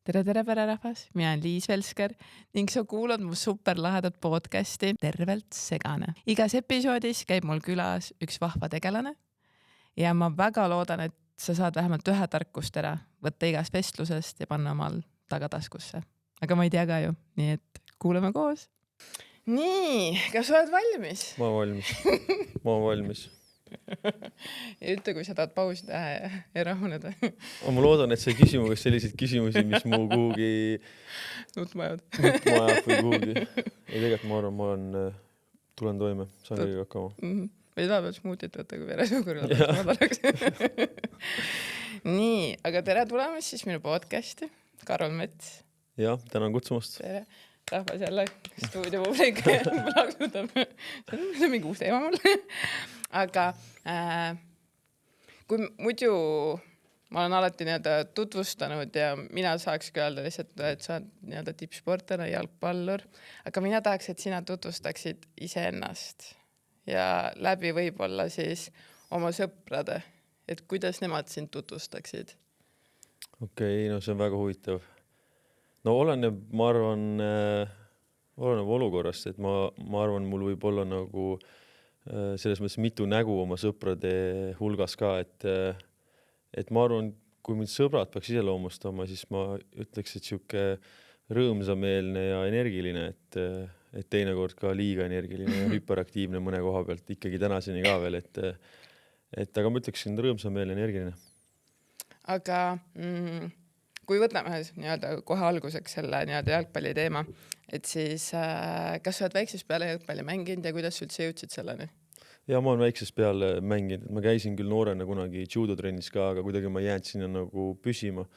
tere pererahvas, mina olen Liis Velsker ning sa kuulad mu superlahedat podcasti Tervelt segane. Igas episoodis käib mul külas üks vahva tegelane ja ma väga loodan, et sa saad vähemalt ühe tarkust ära võtta igast vestlusest ja panna omal tagataskusse. Aga ma ei tea ka ju, nii et kuulame koos. Nii, kas sa oled valmis? Ma olen valmis. Ja ütle, kui sa tahad pausi teha ja rahuneda. Ma loodan, et sa ei küsi mu käest selliseid küsimusi, mis mu kuhugi Nutmajad. Nutmajad või kuhugi. Ei, tegelikult ma tulen toime, saan kõige hakkama. Või vahepeal smuutit võtta, kui veresuhkuril madalaks. Nii, aga tere tulemast siis minu podcasti. Karol Mets. Jah, tänan kutsumast. Tere. Rahvas jälle stuudiopublik plaksutab. See on mingi uus teema mul. Aga kui muidu ma olen alati tutvustanud ja mina saakski öelda lihtsalt, et sa oled tippsportlane, jalgpallur, aga mina tahaks, et sina tutvustaksid iseennast ja läbi võib-olla siis oma sõprade, et kuidas nemad sind tutvustaksid? Okei, no see on väga huvitav. No oleneb, ma arvan, oleneb olukorrast, et ma arvan, mul võib olla nagu selles mõttes mitu nägu oma sõprade hulgas ka, et ma arvan, kui mind sõbrad peaks iseloomustama, siis ma ütleks, et siuke rõõmsameelne ja energiline, et teinekord ka liiga energiline ja hüperaktiivne mõne koha pealt, ikkagi tänaseni ka veel, aga ma ütleksin rõõmsameelne, energiline. Aga kui võtame kohe alguseks selle jalgpalli teema, et siis kas sa oled väiksest peale jalgpalli mänginud ja kuidas sa üldse jõudsid selleni? Ja ma olen väiksest peale mänginud. Ma käisin küll noorena kunagi judotrennis ka, aga kuidagi ma jäänud sinna nagu püsima.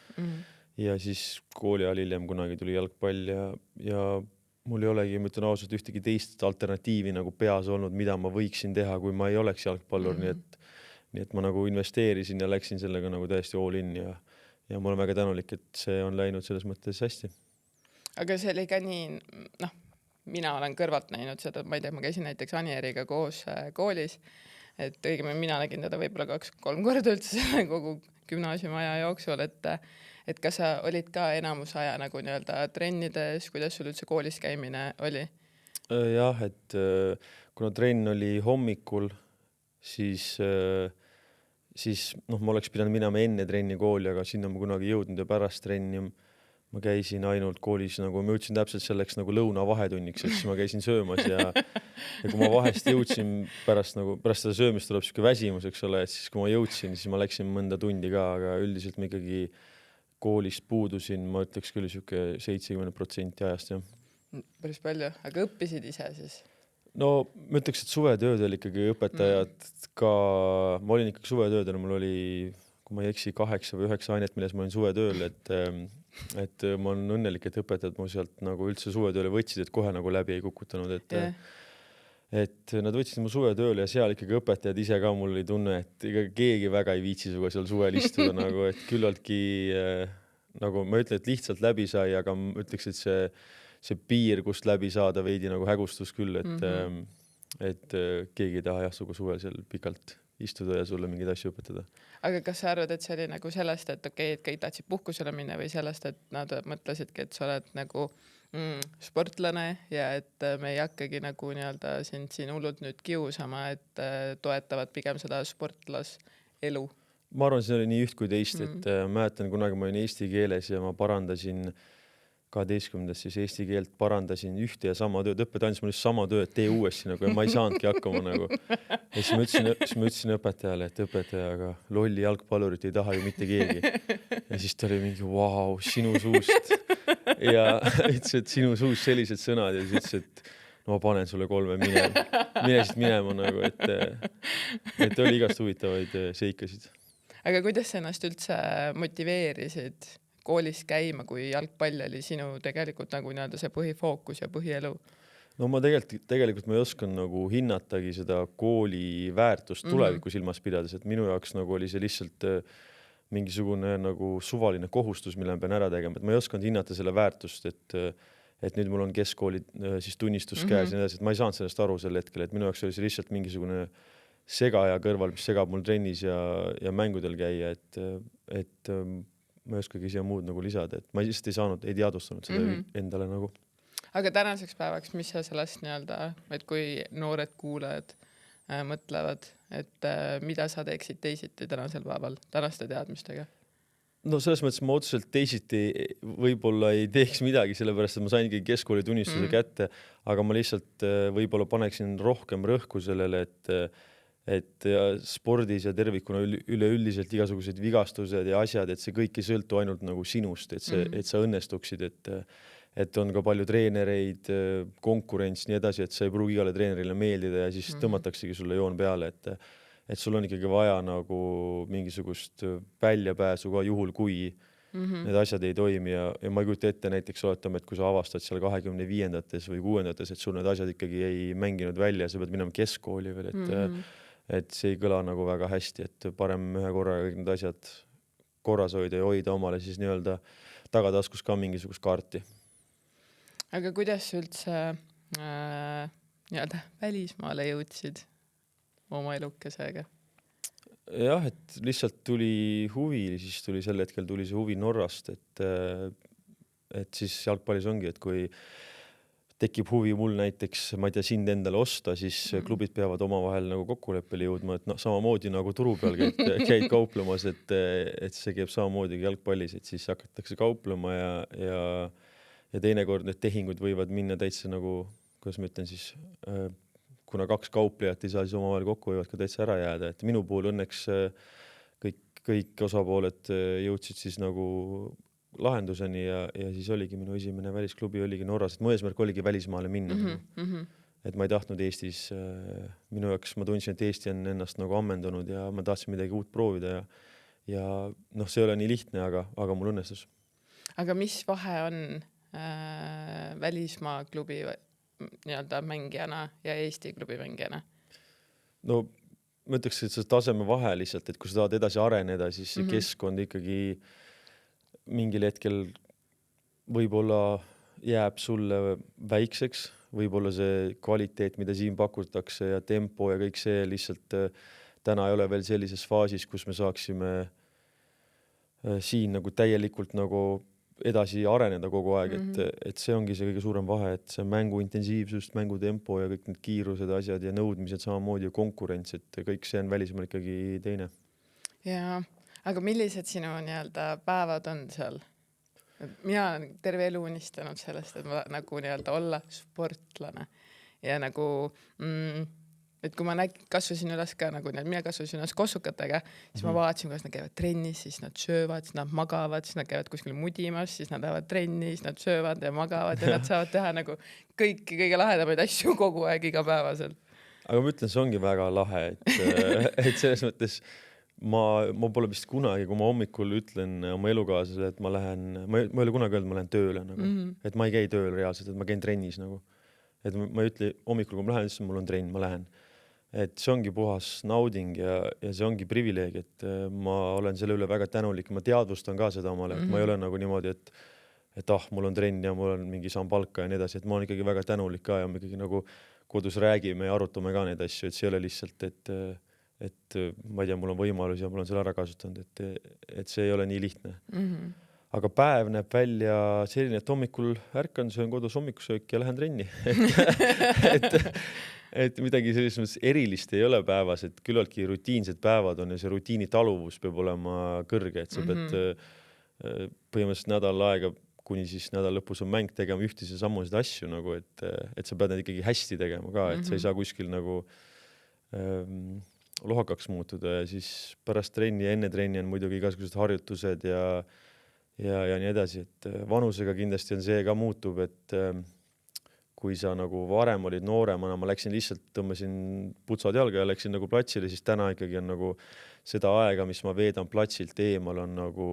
Ja siis kooli ajal hiljem kunagi tuli jalgpall ja mul ei olegi, ma ütlen ausalt, ühtegi teist alternatiivi nagu peas olnud, mida ma võiksin teha, kui ma ei oleks jalgpallur. Nii et ma nagu investeerisin ja läksin sellega nagu täiesti all in ja ma olen väga tänulik, et see on läinud selles mõttes hästi. Aga see oli ka nii, mina olen kõrvalt näinud seda, ma ei tea, ma käisin näiteks Anieriga koos koolis, et õigemini mina nägin teda võib-olla 2-3 korda üldse kogu gümnaasiumi aja jooksul, et kas sa olid ka enamus aja nagu trennides, kuidas sul üldse koolis käimine oli? Jah, et kuna trenn oli hommikul, siis ma oleks pidanud minema enne trenni kooli, aga sinna ma kunagi jõudnud ja pärast trenni ma käisin ainult koolis, nagu ma jõudsin täpselt selleks nagu lõuna vahetunniks, et siis ma käisin söömas ja kui ma vahest jõudsin pärast seda söömist tuleb siuke väsimus, eks ole, et siis kui ma jõudsin, siis ma läksin mõnda tundi ka, aga üldiselt ma ikkagi koolist puudusin, ma ütleks küll siuke 70% ajast, jah. Päris palju, aga õppisid ise siis? No ma ütleks, et suvetöödel ikkagi õpetajad ka, ma olin ikkagi suvetöödel, mul oli, kui ma ei eksi, 8 või 9 ainet, milles ma olin suvetööl, et ma olen õnnelik, et õpetajad mu sealt nagu üldse suvetööle võtsid, et kohe nagu läbi ei kukutanud, et nad võtsid mu suvetööle ja seal ikkagi õpetajad ise ka mul oli tunne, et keegi väga ei viitsi suga seal suvel istuda, nagu, et küllaltki, nagu ma ütlen, et lihtsalt läbi sai, aga ma ütleks, et see piir, kust läbi saada veidi nagu hägustus küll, et keegi ei taha sugu suvel seal pikalt istuda ja sulle mingeid asju õpetada. Aga kas sa arvad, et see oli nagu sellest, et okei, et kõik tahtsid puhkusele minna või sellest, et nad mõtlesidki, et sa oled nagu sportlane ja et me ei hakkagi nagu sind siin hullult nüüd kiusama, et toetavad pigem seda sportlas elu? Ma arvan, see oli nii üht kui teist, et mäletan kunagi ma olin eesti keeles ja ma parandasin 12. siis eesti keelt parandasin ühte ja sama tööd, õpetaja andis mulle sama tööd, tee uuesti nagu, ja ma ei saanudki hakkama nagu. Ja siis ma ütlesin õpetajale, et õpetaja, aga lolli jalgpallurit ei taha ju mitte keegi. Ja siis ta oli mingi, vau, sinu suust. Ja ütles, et sinu suust sellised sõnad ja siis ütles, et no ma panen sulle 3 mine siit minema nagu, et oli igast huvitavaid seikasid. Aga kuidas sa ennast üldse motiveerisid koolis käima, kui jalgpall oli sinu tegelikult nagu see põhifookus ja põhielu? No ma tegelikult ma ei oskan nagu hinnatagi seda kooli väärtust tuleviku silmas pidades, et minu jaoks nagu oli see lihtsalt mingisugune nagu suvaline kohustus, mille ma pean ära tegema, et ma ei osanud hinnata selle väärtust, et nüüd mul on keskkooli siis tunnistus käes ja edasi, et ma ei saanud sellest aru sel hetkel, et minu jaoks oli see lihtsalt mingisugune segaja kõrval, mis segab mul trennis ja mängudel käia, et ma ei oskagi siia muud nagu lisada, et ma lihtsalt ei teadvustanud seda endale nagu. Aga tänaseks päevaks, mis sa sellest nii-öelda, et kui noored kuulajad mõtlevad, et mida sa teeksid teisiti tänasel päeval, tänaste teadmistega? No selles mõttes ma otseselt teisiti võib-olla ei teeks midagi, sellepärast, et ma sain ikkagi keskkooli tunnistuse kätte, aga ma lihtsalt võib-olla paneksin rohkem rõhku sellele, et spordis ja tervikuna üleüldiselt igasugused vigastused ja asjad, et see kõik ei sõltu ainult nagu sinust, et sa õnnestuksid, et on ka palju treenereid, konkurents, nii edasi, et sa ei pruugi igale treenerile meeldida ja siis tõmmataksegi sulle joon peale, et sul on ikkagi vaja nagu mingisugust väljapääsu ka juhul, kui need asjad ei toimi ja ma ei kujuta ette näiteks oletame, et kui sa avastad seal 25-ndates või 6-ndates, et sul need asjad ikkagi ei mänginud välja ja sa pead minema keskkooli veel, et see ei kõla nagu väga hästi, et parem ühe korraga kõik need asjad korras hoida ja hoida omale siis nii-öelda tagataskus ka mingisugust kaarti. Aga kuidas üldse nii-öelda välismaale jõudsid oma elukesega? Jah, et lihtsalt tuli huvi, siis tuli sel hetkel tuli see huvi Norrast, et siis jalgpallis ongi, et kui tekib huvi mul näiteks, ma ei tea, sind endale osta, siis klubid peavad omavahel nagu kokkuleppele jõudma, et samamoodi nagu turu peal käid kauplemas, et see käib samamoodi jalgpallis, et siis hakatakse kauplema ja teinekord need tehingud võivad minna täitsa nagu, kuidas ma ütlen siis, kuna kaks kauplejat ei saa siis omavahel kokku, võivad ka täitsa ära jääda, et minu puhul õnneks kõik osapooled jõudsid siis nagu lahenduseni ja siis oligi minu esimene välisklubi oligi Norras, et mu eesmärk oligi välismaale minna. Et ma ei tahtnud Eestis, minu jaoks ma tundsin, et Eesti on ennast nagu ammendunud ja ma tahtsin midagi uut proovida ja noh, see ei ole nii lihtne, aga mul õnnestus. Aga mis vahe on välismaa klubi nii-öelda mängijana ja Eesti klubi mängijana? No ma ütleks, et see taseme vahe lihtsalt, et kui sa tahad edasi areneda, siis see keskkond ikkagi mingil hetkel võib-olla jääb sulle väikseks, võib-olla see kvaliteet, mida siin pakutakse ja tempo ja kõik see lihtsalt täna ei ole veel sellises faasis, kus me saaksime siin nagu täielikult nagu edasi areneda kogu aeg, et see ongi see kõige suurem vahe, et see mängu intensiivsust, mängu tempo ja kõik need kiirused, asjad ja nõudmised samamoodi ja konkurents, et kõik see on välismaal ikkagi teine. Ja, aga millised sinu nii-öelda päevad on seal? Mina olen terve elu unistanud sellest, et ma nagu nii-öelda olla sportlane ja nagu et kui ma kasvasin üles ka nagu mina kasvasin üles kossukatega, siis ma vaatasin, kuidas nad käivad trennis, siis nad söövad, siis nad magavad, siis nad käivad kuskil mudimas, siis nad lähevad trenni, siis nad söövad ja magavad ja nad saavad teha nagu kõige lahedamaid asju kogu aeg igapäevaselt. Aga ma ütlen, see ongi väga lahe, et selles mõttes ma pole vist kunagi, kui ma hommikul ütlen oma elukaaslasele, et ma ei ole kunagi öelnud, ma lähen tööle nagu, et ma ei käi tööl reaalselt, et ma käin trennis nagu. Et ma ei ütle hommikul, kui ma lähen, siis mul on trenn, ma lähen. Et see ongi puhas nauding ja see ongi privileeg, et ma olen selle üle väga tänulik, ma teadvustan ka seda omale, et ma ei ole nagu niimoodi, et mul on trenn ja mul on mingi saan palka ja nii edasi, et ma olen ikkagi väga tänulik ka ja me ikkagi nagu kodus räägime ja arutame ka neid asju, et see ei ole lihtsalt, et ma ei tea, mul on võimalus ja mul on selle ära kasutanud, et see ei ole nii lihtne. Aga päev näeb välja selline, et hommikul ärkan, söön kodus hommikusöök ja lähen trenni. et midagi selles mõttes erilist ei ole päevas, et küllaltki rutiinsed päevad on ja see rutiini taluvus peab olema kõrge, et sa pead põhimõtteliselt nädal aega, kuni siis nädal lõpus on mäng tegema ühtise sammusid asju, nagu, et sa pead need ikkagi hästi tegema ka, et sa ei saa kuskil nagu lohakaks muutuda ja siis pärast trenni ja enne trenni on muidugi igasugused harjutused ja nii edasi, et vanusega kindlasti on see ka muutub, et kui sa nagu varem olid nooremana, ma läksin lihtsalt, tõmbasin putsad jalga ja läksin nagu platsile, siis täna ikkagi on nagu seda aega, mis ma veedan platsilt eemal, on nagu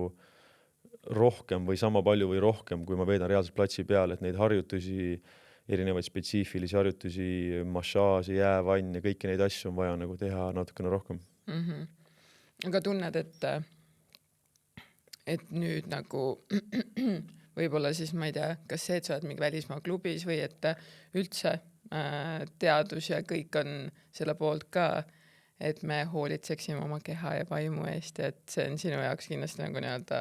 rohkem või sama palju või rohkem, kui ma veedan reaalselt platsi peal, et neid harjutusi, erinevaid spetsiifilisi harjutusi, massaaži, jäävann ja kõiki neid asju on vaja nagu teha natukene rohkem. Aga tunned, et nüüd nagu võib-olla siis ma ei tea, kas see, et sa oled mingi välismaa klubis või et üldse teadus ja kõik on selle poolt ka, et me hoolitseksime oma keha ja vaimu eest ja et see on sinu jaoks kindlasti nagu nii-öelda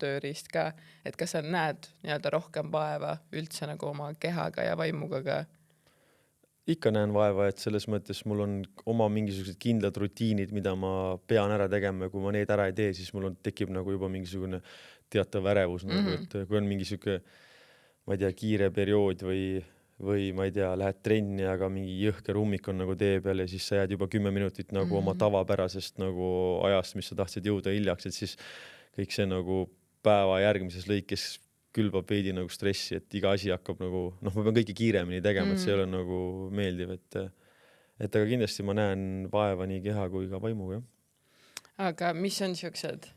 tööriist ka, et kas sa näed nii-öelda rohkem vaeva üldse nagu oma kehaga ja vaimuga ka? Ikka näen vaeva, et selles mõttes mul on oma mingisugused kindlad rutiinid, mida ma pean ära tegema ja kui ma need ära ei tee, siis mul tekib nagu juba mingisugune teatav ärevus, nagu, et kui on mingi siuke, ma ei tea, kiire periood või ma ei tea, lähed trenni, aga mingi jõhker ummik on nagu tee peal ja siis sa jääd juba 10 minutit nagu oma tavapärasest nagu ajast, mis sa tahtsid jõuda hiljaks, et siis kõik see nagu päeva järgmises lõikes külbab veidi nagu stressi, et iga asi hakkab nagu, ma pean kõike kiiremini tegema, et see ei ole nagu meeldiv, et aga kindlasti ma näen vaeva nii keha kui ka vaimuga. Aga mis on siuksed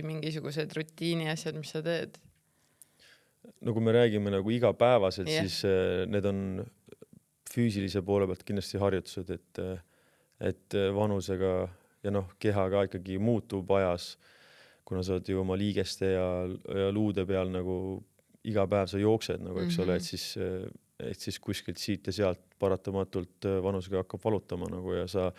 mingisugused rutiini asjad, mis sa teed? No kui me räägime nagu igapäevaselt, siis need on füüsilise poole pealt kindlasti harjutused, et vanusega ja keha ka ikkagi muutub ajas, kuna sa oled ju oma liigeste ja luude peal nagu iga päev sa jooksed, nagu, eks ole, et siis kuskilt siit ja sealt paratamatult vanusega hakkab valutama nagu, ja sa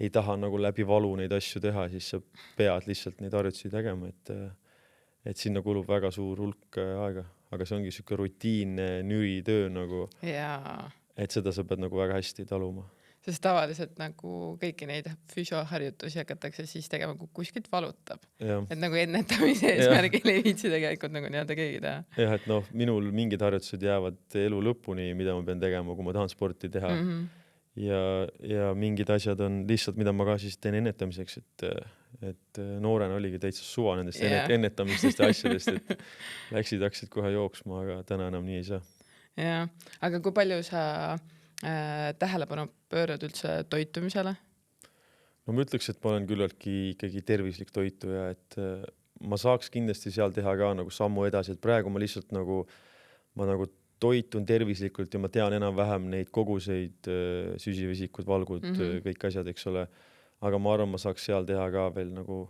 ei taha nagu läbi valu neid asju teha, siis sa pead lihtsalt neid harjutusi tegema, et sinna kulub väga suur hulk aega, aga see ongi siuke rutiinne nüritöö nagu, et seda sa pead nagu väga hästi taluma. Sest tavaliselt nagu kõiki neid füsioharjutusi hakatakse siis tegema, kui kuskilt valutab. Et nagu ennetamise eesmärgil ei viitsi tegelikult nagu nii-öelda keegi teha. Jah, et minul mingid harjutused jäävad elu lõpuni, mida ma pean tegema, kui ma tahan sporti teha. Ja mingid asjad on lihtsalt, mida ma ka siis teen ennetamiseks, et noorena oligi täitsa suva nendest ennetamistest ja asjadest, et hakkasid kohe jooksma, aga täna enam nii ei saa. Ja, aga kui palju sa tähelepanu pöörad üldse toitumisele? No ma ütleks, et ma olen küllaltki ikkagi tervislik toituja, et ma saaks kindlasti seal teha ka nagu sammu edasi, et praegu ma lihtsalt nagu toitun tervislikult ja ma tean enam-vähem neid koguseid, süsivesikud, valgud, kõik asjad, eks ole. Aga ma arvan, ma saaks seal teha ka veel nagu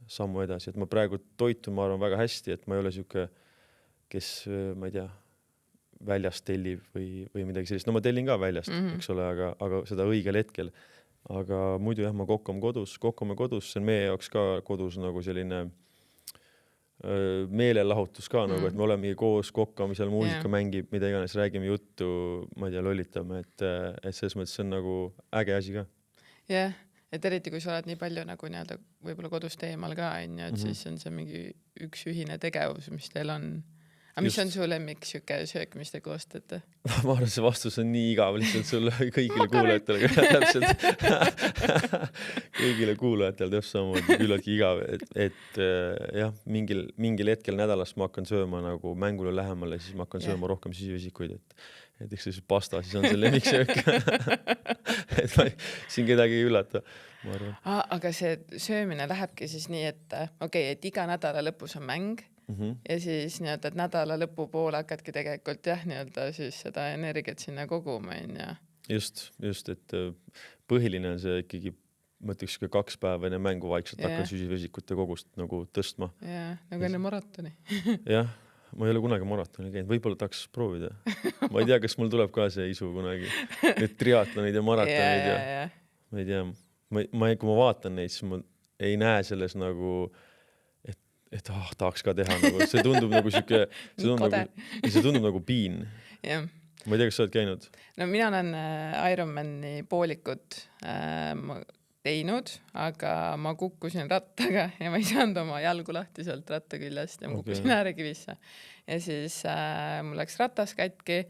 sammu edasi, et ma praegu toitun, ma arvan, väga hästi, et ma ei ole siuke, kes, ma ei tea, väljast tellib või midagi sellist. No ma tellin ka väljast, eks ole, aga seda õigel hetkel. Aga muidu jah, ma kokkame kodus, see on meie jaoks ka kodus nagu selline meelelahutus ka, nagu, et me olemegi koos kokkame, seal muusika mängib, mida iganes, räägime juttu, ma ei tea, lollitame, et selles mõttes see on nagu äge asi ka. Jah, et eriti kui sa oled nii palju nagu nii-öelda võib-olla kodust eemal ka, et siis on see mingi üks ühine tegevus, mis teil on. Aga mis on su lemmik siuke söök, mis te koostate? Ma arvan, see vastus on nii igav lihtsalt sulle kõigile kuulajatele. Täpselt. Kõigile kuulajatele täpselt samamoodi küllaltki igav, et jah, mingil hetkel nädalast ma hakkan sööma nagu mängule lähemale, siis ma hakkan sööma rohkem süsivesikuid, et eks see pasta siis on see lemmiksöök. Et ma siin kedagi ei üllata, ma arvan. Aga see söömine lähebki siis nii, et et iga nädala lõpus on mäng, ja siis nii-öelda, et nädala lõpu poole hakkadki tegelikult nii-öelda siis seda energiat sinna koguma. Just, et põhiline on see ikkagi, ma ütleks 2 päeva enne mängu vaikselt hakkan süsivesikute kogust nagu tõstma. Ja, nagu enne maratoni. Jah, ma ei ole kunagi maratoni käinud, võib-olla tahaks proovida. Ma ei tea, kas mul tuleb ka see isu kunagi. Need triatlonid ja maratonid ja ma ei tea. Kui ma vaatan neid, siis ma ei näe selles nagu et tahaks ka teha nagu, see tundub nagu siuke, see tundub nagu piin. Ma ei tea, kas sa oled käinud? No mina olen Ironmani poolikut teinud, aga ma kukkusin rattaga ja ma ei saanud oma jalgu lahti sealt ratta küljest ja ma kukkusin äärekivisse. Ja siis mul läks ratas katki,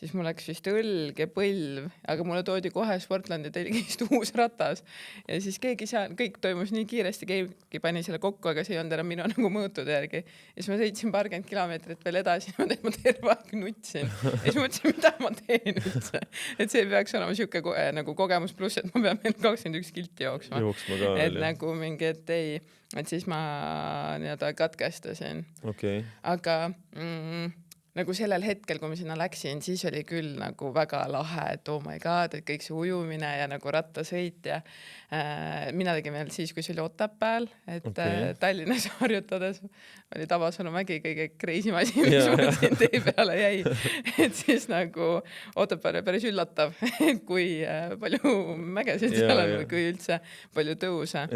siis mul läks vist õlg ja põlv, aga mulle toodi kohe Sportlandi telgist uus ratas. Ja siis keegi seal, kõik toimus nii kiiresti, keegi pani selle kokku, aga see ei olnud enam minu nagu mõõtude järgi. Ja siis ma sõitsin paarkümmend kilomeetrit veel edasi, ma terve aeg nutsin. Ja siis mõtlesin, mida ma teen üldse. Et see peaks olema siuke nagu kogemus pluss, et ma pean veel 21 kilti jooksma. Et nagu mingi, et ei, et siis ma nii-öelda katkestasin. Okay. Aga nagu sellel hetkel, kui ma sinna läksin, siis oli küll nagu väga lahe, et oh my god, et kõik see ujumine ja nagu rattasõit ja mina tegin veel siis, kui see oli Otepääl, et Tallinnas harjutades oli Tabasalu mägi kõige crazy asi, mis mul siin tee peale jäi. Et siis nagu Otepääl oli päris üllatav, kui palju mägesid seal on või kui üldse palju tõuse.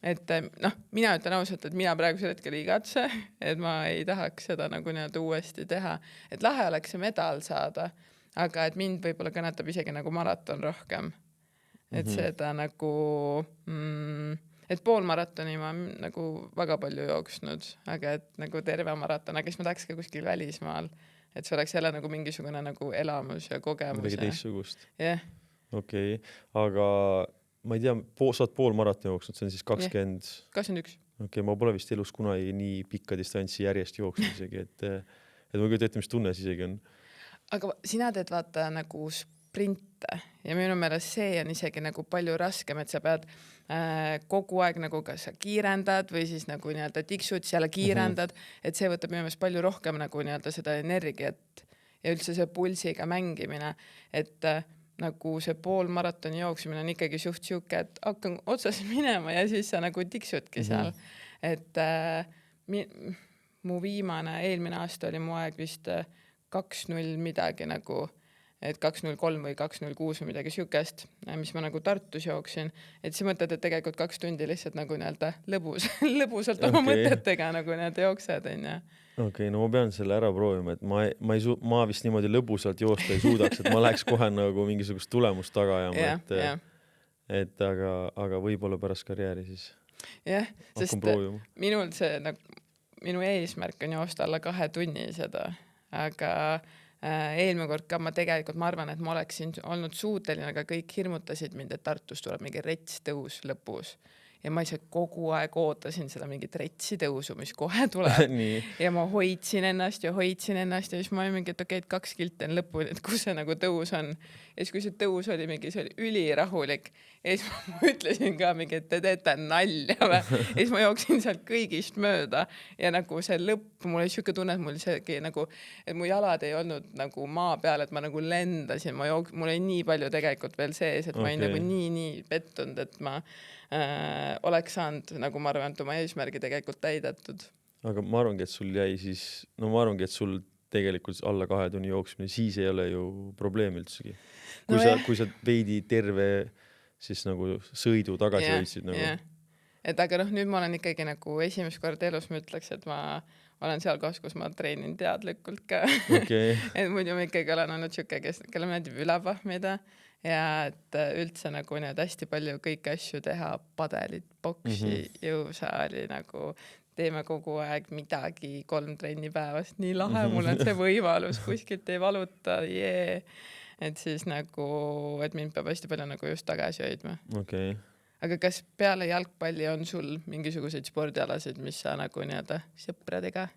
Et noh, mina ütlen ausalt, et mina praegusel hetkel ei igatse, et ma ei tahaks seda nagu nii-öelda uuesti teha. Et lahe oleks see medal saada, aga et mind võib-olla kõnetab isegi nagu maraton rohkem. Et seda nagu, et poolmaratoni ma nagu väga palju jooksnud, aga et nagu terve maraton, aga siis ma tahaks ka kuskil välismaal, et see oleks jälle nagu mingisugune nagu elamus ja kogemus. Midagi teissugust. Jah. Okei, aga ma ei tea, sa oled poolmaratoni jooksnud, see on siis 21. Okei, ma pole vist elus kunagi nii pikka distantsi järjest jooksnud isegi, et ma küll teete, mis tunne siis isegi on. Aga sina teed vaata nagu sprinte ja minu meelest see on isegi nagu palju raskem, et sa pead kogu aeg nagu kas sa kiirendad või siis nagu nii-öelda tiksud, seal kiirendad, et see võtab minu meelest palju rohkem nagu nii-öelda seda energiat ja üldse see pulsiga mängimine, et nagu see poolmaratoni jooksmine on ikkagi suht siuke, et hakkan otsas minema ja siis sa nagu tiksudki seal. Et mu eelmine aasta oli mu aeg vist 2.0 midagi nagu, et 2.03 või 2.06 või midagi siukest, mis ma nagu Tartus jooksin. Et siis mõtled, et tegelikult 2 tundi lihtsalt nagu nii-öelda lõbusalt oma mõtetega nagu nii-öelda jooksed. Okei, no ma pean selle ära proovima, et ma vist niimoodi lõbusalt joosta ei suudaks, et ma läheks kohe nagu mingisugust tulemust taga ajama, et aga võib-olla pärast karjääri siis hakkan proovima. Minul see, minu eesmärk on joosta alla 2 tunni seda, aga eelmine kord ka ma arvan, et ma oleksin olnud suuteline, aga kõik hirmutasid mind, et Tartus tuleb mingi rets tõus lõpus. Ja ma ise kogu aeg ootasin seda mingit retsi tõusu, mis kohe tuleb. Ja ma hoidsin ennast ja siis ma olin mingi, et okei, et 2 kilti on lõpuni, et kus see nagu tõus on. Ja siis kui see tõus oli mingi, see oli ülirahulik. Ja siis ma ütlesin ka mingi, et te teete nalja. Ja siis ma jooksin sealt kõigist mööda. Ja nagu see lõpp, mul oli siuke tunne, et mul isegi nagu, et mu jalad ei olnud nagu maa peal, et ma nagu lendasin. Mul oli nii palju tegelikult veel sees, et ma olin nagu nii pettunud, et ma oleks saanud, nagu ma arvan, et oma eesmärgi tegelikult täidetud. Aga ma arvangi, et sul jäi siis, et sul tegelikult alla 2 tunni jooksmine, siis ei ole ju probleem üldsegi. Kui sa veidi terve siis nagu sõidu tagasi hoidsid nagu. Et aga nüüd ma olen ikkagi nagu esimest korda elus, ma ütleks, et ma olen seal kohas, kus ma treenin teadlikult ka. Et muidu ma ikkagi olen olnud siuke, kelle meeldib ülepahmida. Ja et üldse nagu need hästi palju kõiki asju teha, padelit, boksi, jõusaali, nagu teeme kogu aeg midagi 3 trenni päevast. Nii lahe mul on see võimalus, kuskilt ei valuta. Et siis nagu, et mind peab hästi palju nagu just tagasi hoidma. Aga kas peale jalgpalli on sul mingisuguseid spordialasid, mis sa nagu nii-öelda sõpradega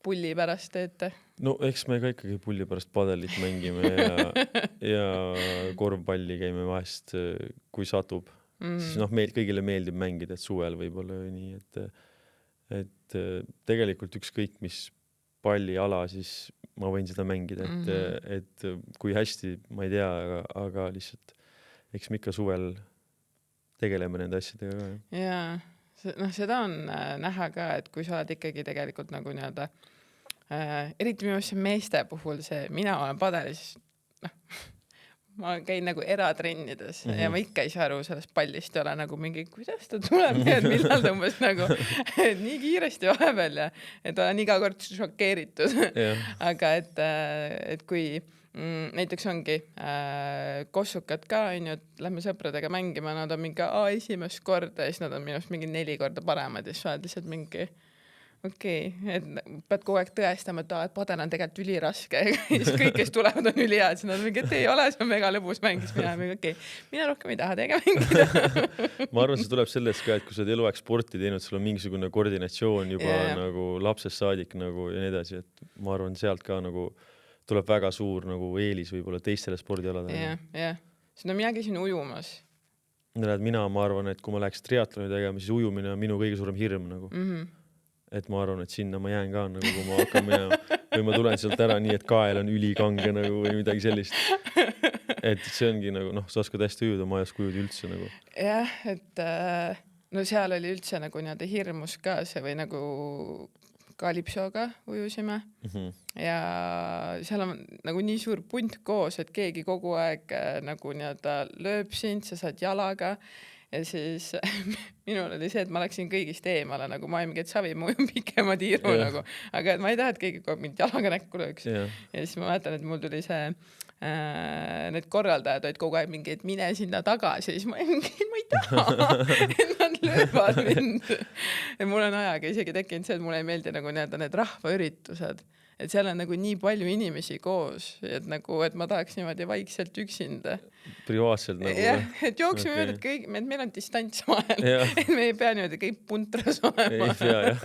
pulli pärast teete? No eks me ka ikkagi pulli pärast padelit mängime ja korvpalli käime vahest, kui satub. Siis kõigile meeldib mängida, et suvel võib-olla nii, et tegelikult ükskõik mis palliala, siis ma võin seda mängida, et kui hästi, ma ei tea, aga lihtsalt eks me ikka suvel tegeleme nende asjadega ka. Jaa, seda on näha ka, et kui sa oled ikkagi tegelikult nagu nii-öelda eriti minu meeste puhul see, mina olen padelis, ma käin nagu eratrennides ja ma ikka ei saa aru sellest pallist, ei ole nagu mingi, kuidas ta tuleb, millal ta umbes nagu nii kiiresti vahepeal ja et olen iga kord šokeeritud. Aga et kui näiteks ongi kossukad ka, lähme sõpradega mängima, nad on mingi esimest korda ja siis nad on minust mingi 4 korda paremad ja siis oled lihtsalt mingi et pead kogu aeg tõestama, et padel on tegelikult üliraske ja siis kõik, kes tulevad, on ülihead, siis nad mingi, et ei ole, see on mega lõbus mängis, mina rohkem ei taha teiega mängida. Ma arvan, see tuleb sellest ka, et kui sa oled eluaeg sporti teinud, sul on mingisugune koordinatsioon juba nagu lapsest saadik nagu ja nii edasi, et ma arvan, sealt ka nagu tuleb väga suur nagu eelis võib-olla teistele spordialadele. Siis mina käisin ujumas. Ma arvan, et kui ma läheks triatloni tegema, siis ujumine on minu kõige suurem hirm nagu. et ma arvan, et sinna ma jään ka nagu, kui ma hakkan minema või ma tulen sealt ära nii, et kael on ülikange nagu või midagi sellist. Et see ongi nagu, sa oskad hästi ujuda, ma ei oska ujuda üldse nagu. Jah, et no seal oli üldse nagu nii-öelda hirmus ka see või nagu kalipsoga ujusime ja seal on nagu nii suur punt koos, et keegi kogu aeg nagu nii-öelda lööb sind, sa saad jalaga ja siis minul oli see, et ma läksin kõigist eemale, nagu ma olin mingi, et savi, ma ujun pikema tiiru nagu, aga et ma ei taha, et keegi kogu mind jalaga näkku lööks. Ja siis ma mäletan, et mul tuli see need korraldajad olid kogu aeg mingi, et mine sinna tagasi, siis ma ei taha, et nad löövad mind. Ja mul on ajaga isegi tekkinud see, et mulle ei meeldi nagu need rahvaüritused, et seal on nagu nii palju inimesi koos, et nagu, et ma tahaks niimoodi vaikselt üksinda. Privaatselt nagu. Jah, et jooksime mööda, et meil on distants vahel, et me ei pea niimoodi kõik puntras olema. Ei pea, jah.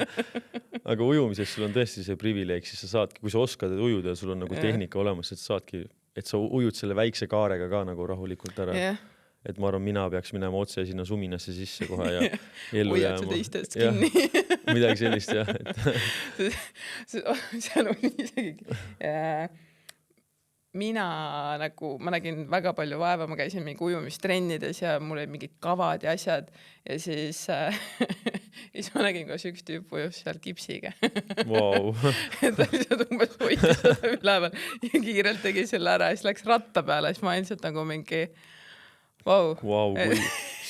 Aga ujumises sul on tõesti see privileeg, siis sa saadki, kui sa oskad ujuda ja sul on nagu tehnika olemas, et saadki, et sa ujud selle väikse kaarega ka nagu rahulikult ära. Et ma arvan, mina peaks minema otse sinna suminasse sisse kohe ja ellu jääma. Hoiad teistest kinni. Midagi sellist, jah. Seal oli isegi ma nägin väga palju vaeva, ma käisin mingi ujumistrennides ja mul olid mingid kavad ja asjad ja siis ma nägin, kuidas üks tüüp ujus seal kipsiga. Wow. Ta lihtsalt umbes hoitis seda üleval ja kiirelt tegi selle ära ja siis läks ratta peale, siis ma ilmselt nagu mingi wow.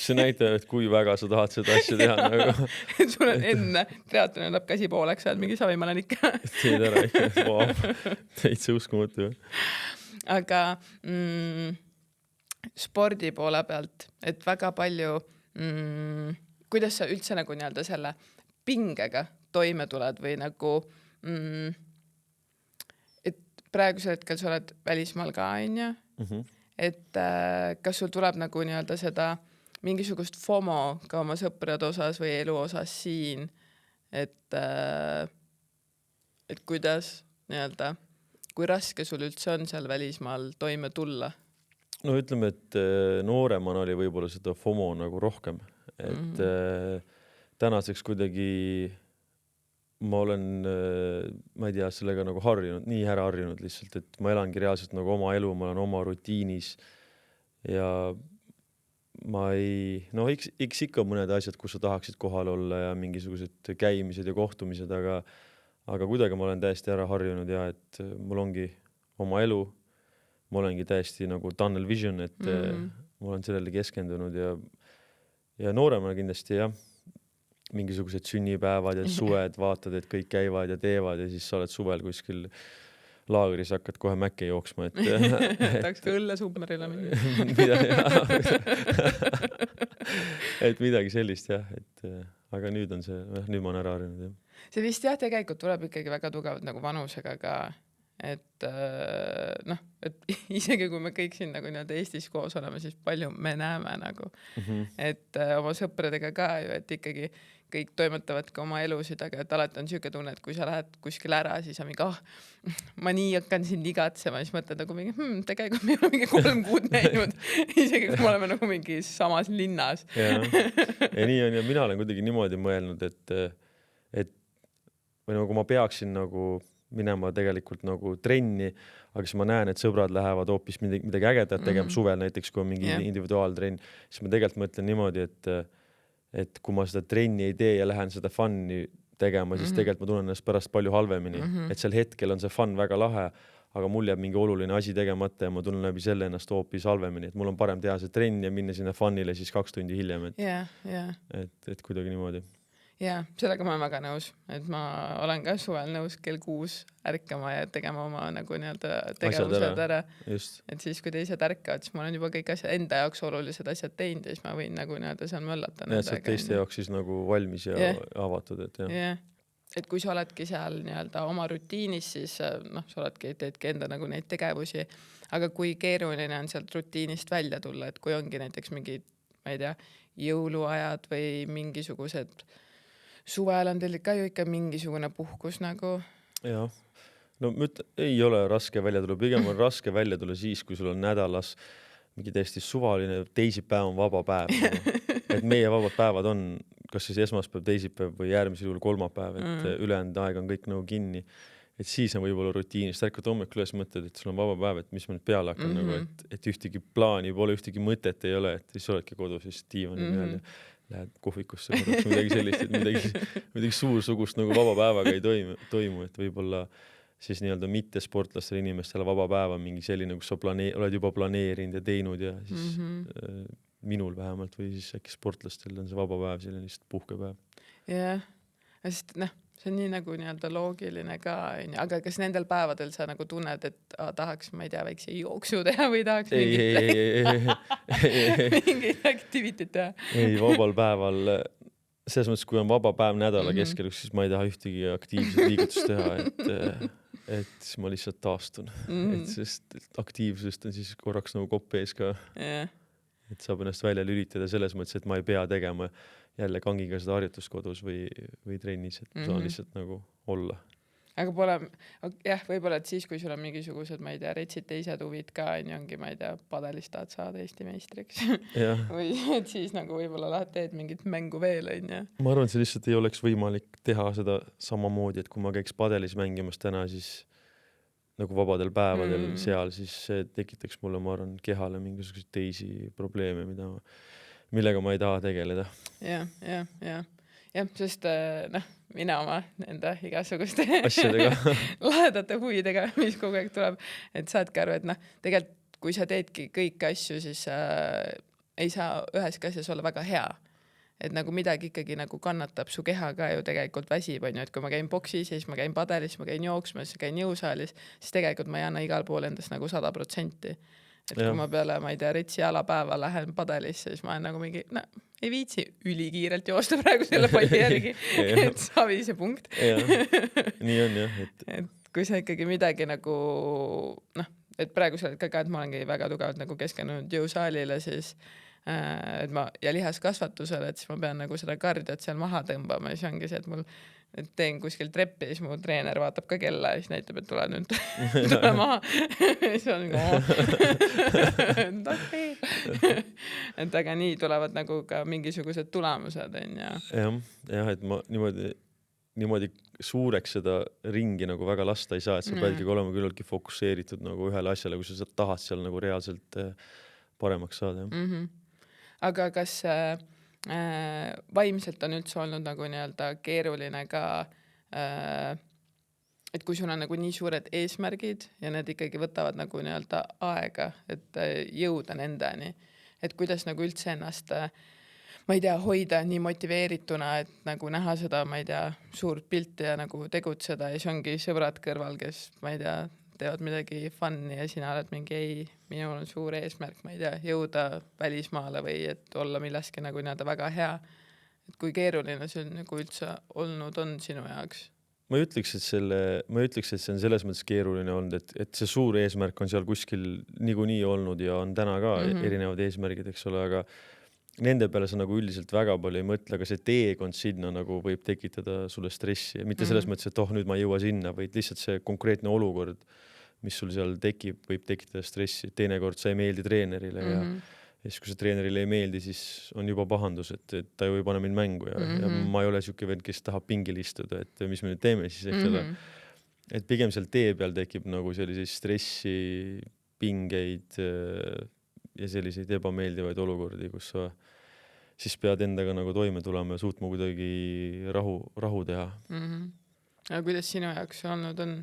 See näitab, et kui väga sa tahad seda asja teha nagu. Et sul on enne triatloni läheb käsi pooleks, sa oled mingi savi, ma olen ikka. Teed ära ikka, wow. Täitsa uskumatu. Aga spordi poole pealt, et väga palju, kuidas sa üldse nagu nii-öelda selle pingega toime tuled või nagu, et praegusel hetkel sa oled välismaal ka, onju? Et kas sul tuleb nagu nii-öelda seda mingisugust FOMO ka oma sõprade osas või elu osas siin, et kuidas nii-öelda, kui raske sul üldse on seal välismaal toime tulla? No ütleme, et nooremana oli võib-olla seda FOMO nagu rohkem, et tänaseks kuidagi ma olen, ma ei tea, sellega nagu harjunud, nii ära harjunud lihtsalt, et ma elangi reaalselt nagu oma elu, ma olen oma rutiinis ja ma ei, eks ikka mõned asjad, kus sa tahaksid kohal olla ja mingisugused käimised ja kohtumised, aga kuidagi ma olen täiesti ära harjunud ja et mul ongi oma elu, ma olengi täiesti nagu tunnel vision, et ma olen sellele keskendunud ja nooremana kindlasti jah, mingisugused sünnipäevad ja suved vaatad, et kõik käivad ja teevad ja siis sa oled suvel kuskil laagris, hakkad kohe mäkke jooksma, et tahaks ka õlle submarile minna. Et midagi sellist jah, et aga nüüd on see, nüüd ma olen ära harjunud jah. See vist jah, tegelikult tuleb ikkagi väga tugevalt nagu vanusega ka, et et isegi kui me kõik siin nagu nii-öelda Eestis koos oleme, siis palju me näeme nagu, et oma sõpradega ka ju, et ikkagi kõik toimetavad ka oma elusid, aga et alati on siuke tunne, et kui sa lähed kuskil ära, siis on mingi, ma nii hakkan sind igatsema, siis mõtled nagu mingi, tegelikult me ei ole mingi 3 kuud näinud, isegi kui me oleme nagu mingi samas linnas. Ja nii on ja mina olen kuidagi niimoodi mõelnud, et või nagu ma peaksin nagu minema tegelikult nagu trenni, aga siis ma näen, et sõbrad lähevad hoopis midagi ägedat tegema suvel näiteks, kui on mingi individuaaltrenn, siis ma tegelikult mõtlen niimoodi, et kui ma seda trenni ei tee ja lähen seda fun'i tegema, siis tegelikult ma tunnen ennast pärast palju halvemini, et sel hetkel on see fun väga lahe, aga mul jääb mingi oluline asi tegemata ja ma tunnen läbi selle ennast hoopis halvemini, et mul on parem teha see trenn ja minna sinna fun'ile siis 2 tundi hiljem, et kuidagi niimoodi. Ja, sellega ma olen väga nõus, et ma olen ka suvel nõus kell 6 ärkama ja tegema oma nagu nii-öelda tegevused ära. Et siis, kui teised ärkavad, siis ma olen juba kõik asjad, enda jaoks olulised asjad teinud ja siis ma võin nagu nii-öelda seal möllata. Ja sa teiste jaoks siis nagu valmis ja avatud, et jah. Et kui sa oledki seal nii-öelda oma rutiinis, siis sa oledki, teedki enda nagu neid tegevusi, aga kui keeruline on sealt rutiinist välja tulla, et kui ongi näiteks mingi, ma ei tea, jõuluajad või mingisugused suvel on teil ka ju ikka mingisugune puhkus nagu. Jah. No ei ole raske välja tulla. Pigem on raske välja tulla siis, kui sul on nädalas mingi täiesti suvaline teisipäev on vaba päev. Et meie vabad päevad on kas siis esmaspäev, teisipäev või järgmisel juhul kolmapäev, et ülejäänud aeg on kõik nagu kinni. Et siis on võib-olla rutiinist, ärkad hommikul üles mõtled, et sul on vaba päev, et mis ma nüüd peale hakkan nagu, et ühtegi plaani pole, ühtegi mõtet ei ole, et siis oledki kodus siis diivani peal ja lähed kohvikusse korraks, midagi sellist, et midagi suursugust nagu vaba päevaga ei toimu, et võib-olla siis nii-öelda mitte sportlastele inimestele vaba päev on mingi selline, kus sa oled juba planeerinud ja teinud ja siis minul vähemalt või siis äkki sportlastel on see vaba päev selline lihtsalt puhkepäev. Jah, sest see on nii nagu nii-öelda loogiline ka, aga kas nendel päevadel sa nagu tunned, et tahaks, ma ei tea, väikse jooksu teha või tahaks mingit aktivitit teha? Ei, vabal päeval, selles mõttes, kui on vaba päev nädala keskel, siis ma ei taha ühtegi aktiivset liigutust teha, et siis ma lihtsalt taastun. Et sest aktiivsust on siis korraks nagu kopp ees ka. Et saab ennast välja lülitada selles mõttes, et ma ei pea tegema jälle kangiga seda harjutust kodus või trennis, et ma saan lihtsalt nagu olla. Aga pole, jah, võib-olla, et siis, kui sul on mingisugused, ma ei tea, retsid teised huvid ka, ongi, ma ei tea, padelist tahad saada Eesti meistriks. Või et siis nagu võib-olla lähed teed mingit mängu veel, onja. Ma arvan, et see lihtsalt ei oleks võimalik teha seda samamoodi, et kui ma käiks padelis mängimas täna, siis nagu vabadel päevadel seal, siis see tekitaks mulle, ma arvan, kehale mingisuguseid teisi probleeme, millega ma ei taha tegeleda. Jah, sest mina oma enda igasuguste lahedate huvidega, mis kogu aeg tuleb, et saadki aru, et tegelikult kui sa teedki kõiki asju, siis ei saa üheski asjas olla väga hea. Et nagu midagi ikkagi nagu kannatab, su keha ka ju tegelikult väsib, on ju, et kui ma käin boksis, siis ma käin padelis, ma käin jooksmas, käin jõusaalis, siis tegelikult ma ei anna igal pool endast nagu 100%. Et kui ma peale, ma ei tea, retsi jalapäeva lähen padelisse, siis ma olen nagu mingi, ei viitsi ülikiirelt joosta praegu selle palli järgi, et savi see punkt. Nii on jah. Et kui sa ikkagi midagi nagu, et praegu sa oled ka, et ma olengi väga tugevalt nagu keskendunud jõusaalile, siis et ma ja lihaskasvatusele, et siis ma pean nagu seda kardiot seal maha tõmbama, siis ongi see, et mul teen kuskil treppi ja siis mu treener vaatab ka kella ja siis näitab, et tule nüüd tule maha. Siis on et aga nii tulevad nagu ka mingisugused tulemused. Jah, et ma niimoodi suureks seda ringi nagu väga lasta ei saa, et sa peadki olema küllaltki fokusseeritud nagu ühele asjale, kui sa tahad seal nagu reaalselt paremaks saada. Aga kas vaimselt on üldse olnud nagu nii-öelda keeruline ka, et kui sul on nagu nii suured eesmärgid ja need ikkagi võtavad nagu nii-öelda aega, et jõuda nendeni, et kuidas nagu üldse ennast, ma ei tea, hoida nii motiveerituna, et nagu näha seda, ma ei tea, suurt pilti ja nagu tegutseda ja siis ongi sõbrad kõrval, kes, ma ei tea, teevad midagi fun'i ja sina oled mingi minul on suur eesmärk, ma ei tea, jõuda välismaale või et olla milleski nagu nii-öelda väga hea. Et kui keeruline see on nagu üldse olnud on sinu jaoks? Ma ei ütleks, et see on selles mõttes keeruline olnud, et see suur eesmärk on seal kuskil niikuinii olnud ja on täna ka erinevad eesmärgid, eks ole, aga nende peale sa nagu üldiselt väga palju ei mõtle, aga see teekond sinna nagu võib tekitada sulle stressi. Mitte selles mõttes, et nüüd ma ei jõua sinna, vaid lihtsalt see konkreetne olukord, mis sul seal tekib, võib tekitada stressi. Teinekord sa ei meeldi treenerile ja siis kui see treenerile ei meeldi, siis on juba pahandus, et ta ju ei pane mind mängu ja ma ei ole siuke vend, kes tahab pingil istuda, et mis me nüüd teeme siis, eks ole. Et pigem seal tee peal tekib nagu selliseid stressi, pingeid ja selliseid ebameeldivaid olukordi, kus sa siis pead endaga nagu toime tulema ja suutma kuidagi rahu teha. Aga kuidas sinu jaoks olnud on?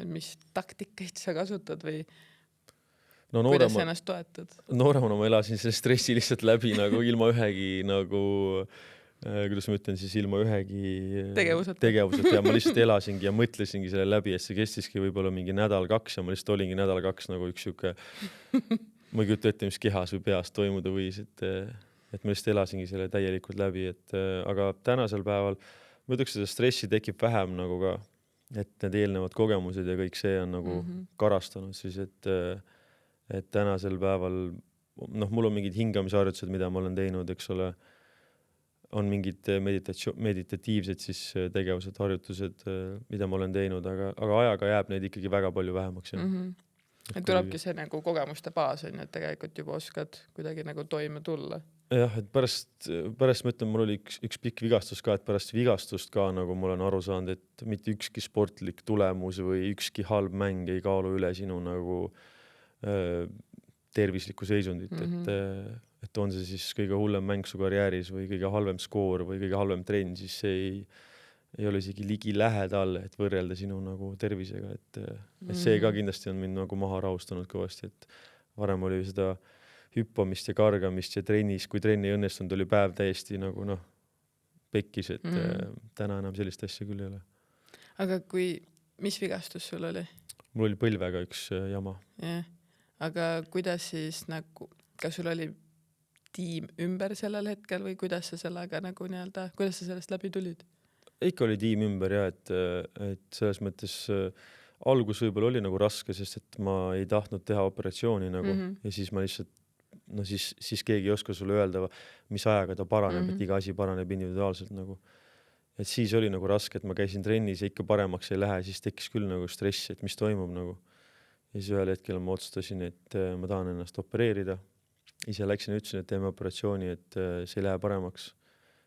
Mis taktikaid sa kasutad või kuidas sa ennast toetad? Nooremana ma elasin selle stressi lihtsalt läbi nagu ilma ühegi nagu, kuidas ma ütlen siis, ilma ühegi tegevuseta ja ma lihtsalt elasingi ja mõtlesingi selle läbi, et see kestiski võib-olla mingi nädal-2 ja ma lihtsalt olingi nädal-2 nagu üks siuke, ma ei kujuta ette, mis kehas või peas toimuda võis, et ma lihtsalt elasingi selle täielikult läbi, aga tänasel päeval ma ütleks, et stressi tekib vähem nagu ka, et need eelnevad kogemused ja kõik see on nagu karastanud siis, et tänasel päeval, mul on mingid hingamisharjutused, mida ma olen teinud, eks ole, on mingid meditatiivsed siis tegevused, harjutused, mida ma olen teinud, aga ajaga jääb neid ikkagi väga palju vähemaks. Et tulebki see nagu kogemuste baas on, et tegelikult juba oskad kuidagi nagu toime tulla. jah, et pärast ma ütlen, mul oli üks pikk vigastus ka, et pärast vigastust ka nagu ma olen aru saanud, et mitte ükski sportlik tulemus või ükski halb mäng ei kaalu üle sinu nagu tervislikku seisundit, et on see siis kõige hullem mäng su karjääris või kõige halvem skoor või kõige halvem trenn, siis see ei ole isegi ligi lähedal, et võrrelda sinu nagu tervisega, et see ka kindlasti on mind nagu maha rahustanud kõvasti, et varem oli seda hüppamist ja kargamist ja trennis, kui trenni ei õnnestunud, oli päev täiesti nagu pekkis, et täna enam sellist asja küll ei ole. Aga mis vigastus sul oli? Mul oli põlvega üks jama. Yeah. Aga kuidas siis nagu, kas sul oli tiim ümber sellel hetkel või kuidas sa sellega nagu kuidas sa sellest läbi tulid? Ikka oli tiim ümber ja, et selles mõttes algus võib-olla oli nagu raske, sest et ma ei tahtnud teha operatsiooni nagu ja siis ma lihtsalt siis keegi ei oska sulle öelda, mis ajaga ta paraneb, et iga asi paraneb individuaalselt nagu. Et siis oli nagu raske, et ma käisin trennis ja ikka paremaks ei lähe, siis tekkis küll nagu stress, et mis toimub nagu. Ja siis ühel hetkel ma otsustasin, et ma tahan ennast opereerida. Ise läksin ja ütlesin, et teeme operatsiooni, et see ei lähe paremaks.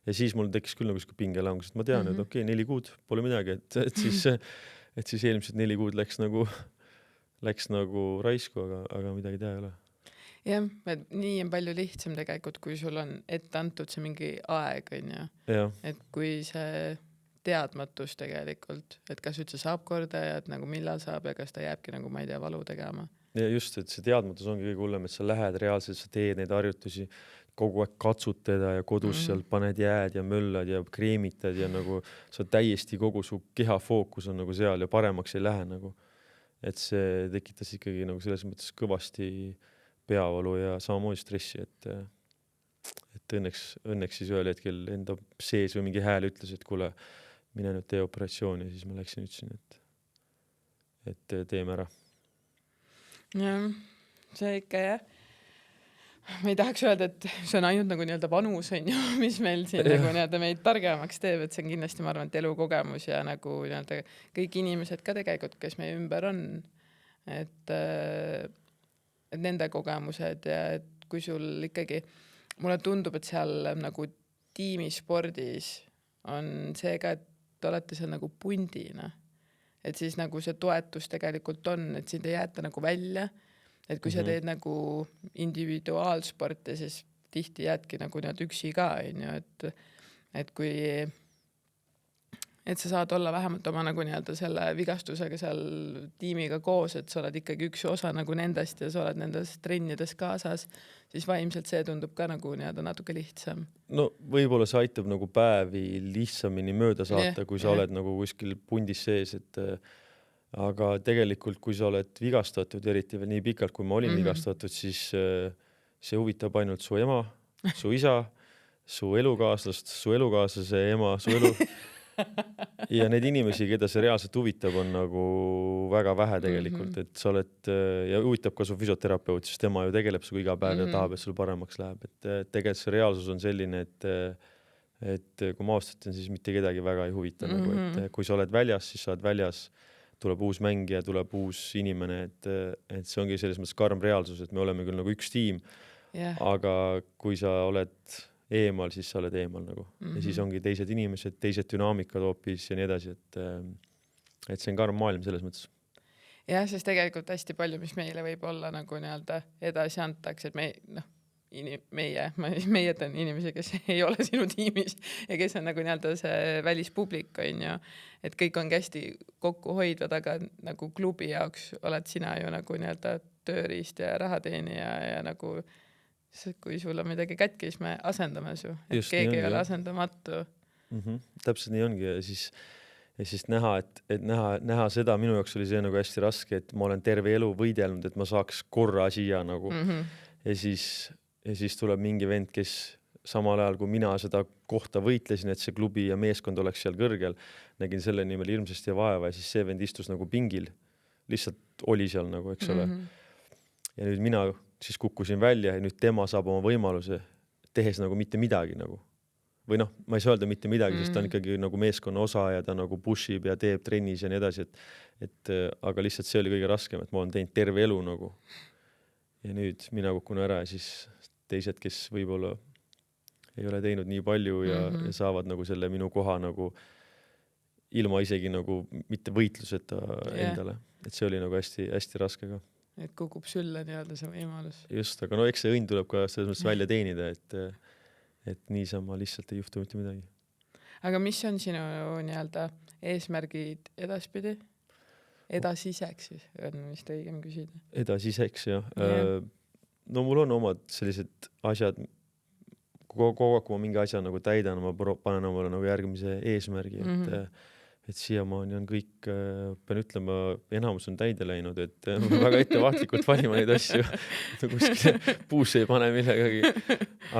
Ja siis mul tekkis küll nagu pingelangus, et ma tean, et okei, 4 kuud pole midagi, et siis eelmised 4 kuud läks nagu raisku, aga midagi teha ei ole. Jah, et nii on palju lihtsam tegelikult, kui sul on ette antud see mingi aeg, on ju. Et kui see teadmatus tegelikult, et kas üldse saab korda ja et nagu millal saab ja kas ta jääbki nagu, ma ei tea, valu tegema. Ja just, et see teadmatus ongi kõige hullem, et sa lähed reaalselt, sa teed neid harjutusi, kogu aeg katsud teda ja kodus seal paned jääd ja möllad ja kreemitad ja nagu sa täiesti kogu su keha fookus on nagu seal ja paremaks ei lähe nagu. Et see tekitas ikkagi nagu selles mõttes kõvasti peavalu ja samamoodi stressi, et õnneks siis ühel hetkel enda sees või mingi hääl ütles, et kuule, mine nüüd tee operatsiooni ja siis ma läksin ütlesin, et teeme ära. Jah, see ikka jah. Ma ei tahaks öelda, et see on ainult nagu vanus on ju, mis meil siin nagu meid targemaks teeb, et see on kindlasti, ma arvan, et elukogemus ja nagu kõik inimesed ka tegelikult, kes meie ümber on, et nende kogemused ja et kui sul ikkagi, mulle tundub, et seal nagu tiimispordis on see ka, et te olete seal nagu pundina, et siis nagu see toetus tegelikult on, et sind ei jäeta nagu välja, et kui sa teed nagu individuaalsporti, siis tihti jäädki nagu üksi ka, et kui et sa saad olla vähemalt oma nagu selle vigastusega seal tiimiga koos, et sa oled ikkagi üks osa nagu nendest ja sa oled nendes trennides kaasas, siis vaimselt see tundub ka nagu natuke lihtsam. No võib-olla see aitab nagu päevi lihtsamini mööda saata, kui sa oled nagu kuskil pundis sees, et aga tegelikult, kui sa oled vigastatud, eriti veel nii pikalt, kui ma olin vigastatud, siis see huvitab ainult su ema, su isa, su elukaaslast, su elukaaslase ema, su elu ja need inimesi, keda see reaalselt huvitab, on nagu väga vähe tegelikult, et sa oled ja huvitab ka su füsioterapeut, sest tema ju tegeleb su iga päev ja tahab, et sul paremaks läheb, et tegelikult see reaalsus on selline, et kui ma aastatan, siis mitte kedagi väga ei huvita nagu, et kui sa oled väljas, siis sa oled väljas, tuleb uus mängija, tuleb uus inimene, et see ongi selles mõttes karm reaalsus, et me oleme küll nagu üks tiim, aga kui sa oled eemal, siis sa oled eemal nagu. Ja siis ongi teised inimesed, teised dünaamikad hoopis ja nii edasi, et see on karm maailm selles mõttes. Jah, sest tegelikult hästi palju, mis meile võib olla nagu edasi antakse, et meie on inimesi, kes ei ole sinu tiimis ja kes on nagu see välispublik, on ju, et kõik on hästi kokku hoidvad, aga nagu klubi jaoks oled sina ju nagu tööriist ja rahateenija ja nagu kui sul on midagi kätki, siis me asendame su, et just keegi ei ole asendamatu. Täpselt nii ongi ja siis näha, et näha seda, minu jaoks oli see nagu hästi raske, et ma olen terve elu võidelnud, et ma saaks korra siia nagu ja siis tuleb mingi vend, kes samal ajal, kui mina seda kohta võitlesin, et see klubi ja meeskond oleks seal kõrgel, nägin selle nimel hirmsasti vaeva ja siis see vend istus nagu pingil, lihtsalt oli seal nagu, eks ole. Ja nüüd mina siis kukkusin välja ja nüüd tema saab oma võimaluse tehes nagu mitte midagi nagu. Või noh, ma ei saa öelda mitte midagi, sest ta on ikkagi nagu meeskonna osa ja ta nagu pushib ja teeb trennis ja nii edasi, aga lihtsalt see oli kõige raskem, et ma olen teinud terve elu nagu. Ja nüüd mina kukun ära ja siis teised, kes võib-olla ei ole teinud nii palju ja saavad nagu selle minu koha nagu ilma isegi nagu mitte võitluseta endale. Et see oli nagu hästi raske ka. Et kukub sülle nii-öelda see võimalus. Just, aga no eks see õnn tuleb ka selles mõttes välja teenida, et niisama lihtsalt ei juhtu mitte midagi. Aga mis on sinu nii-öelda eesmärgid edaspidi? Edasiseks siis on vist õigem küsida. Edasiseks, jah. No mul on omad sellised asjad, kogu aeg, kui ma mingi asja nagu täidan, ma panen omale nagu järgmise eesmärgi, et siiamaani on kõik, pean ütlema, enamus on täide läinud, et väga ettevaatlikult valima neid asju, kuskile puusse ei pane millegagi.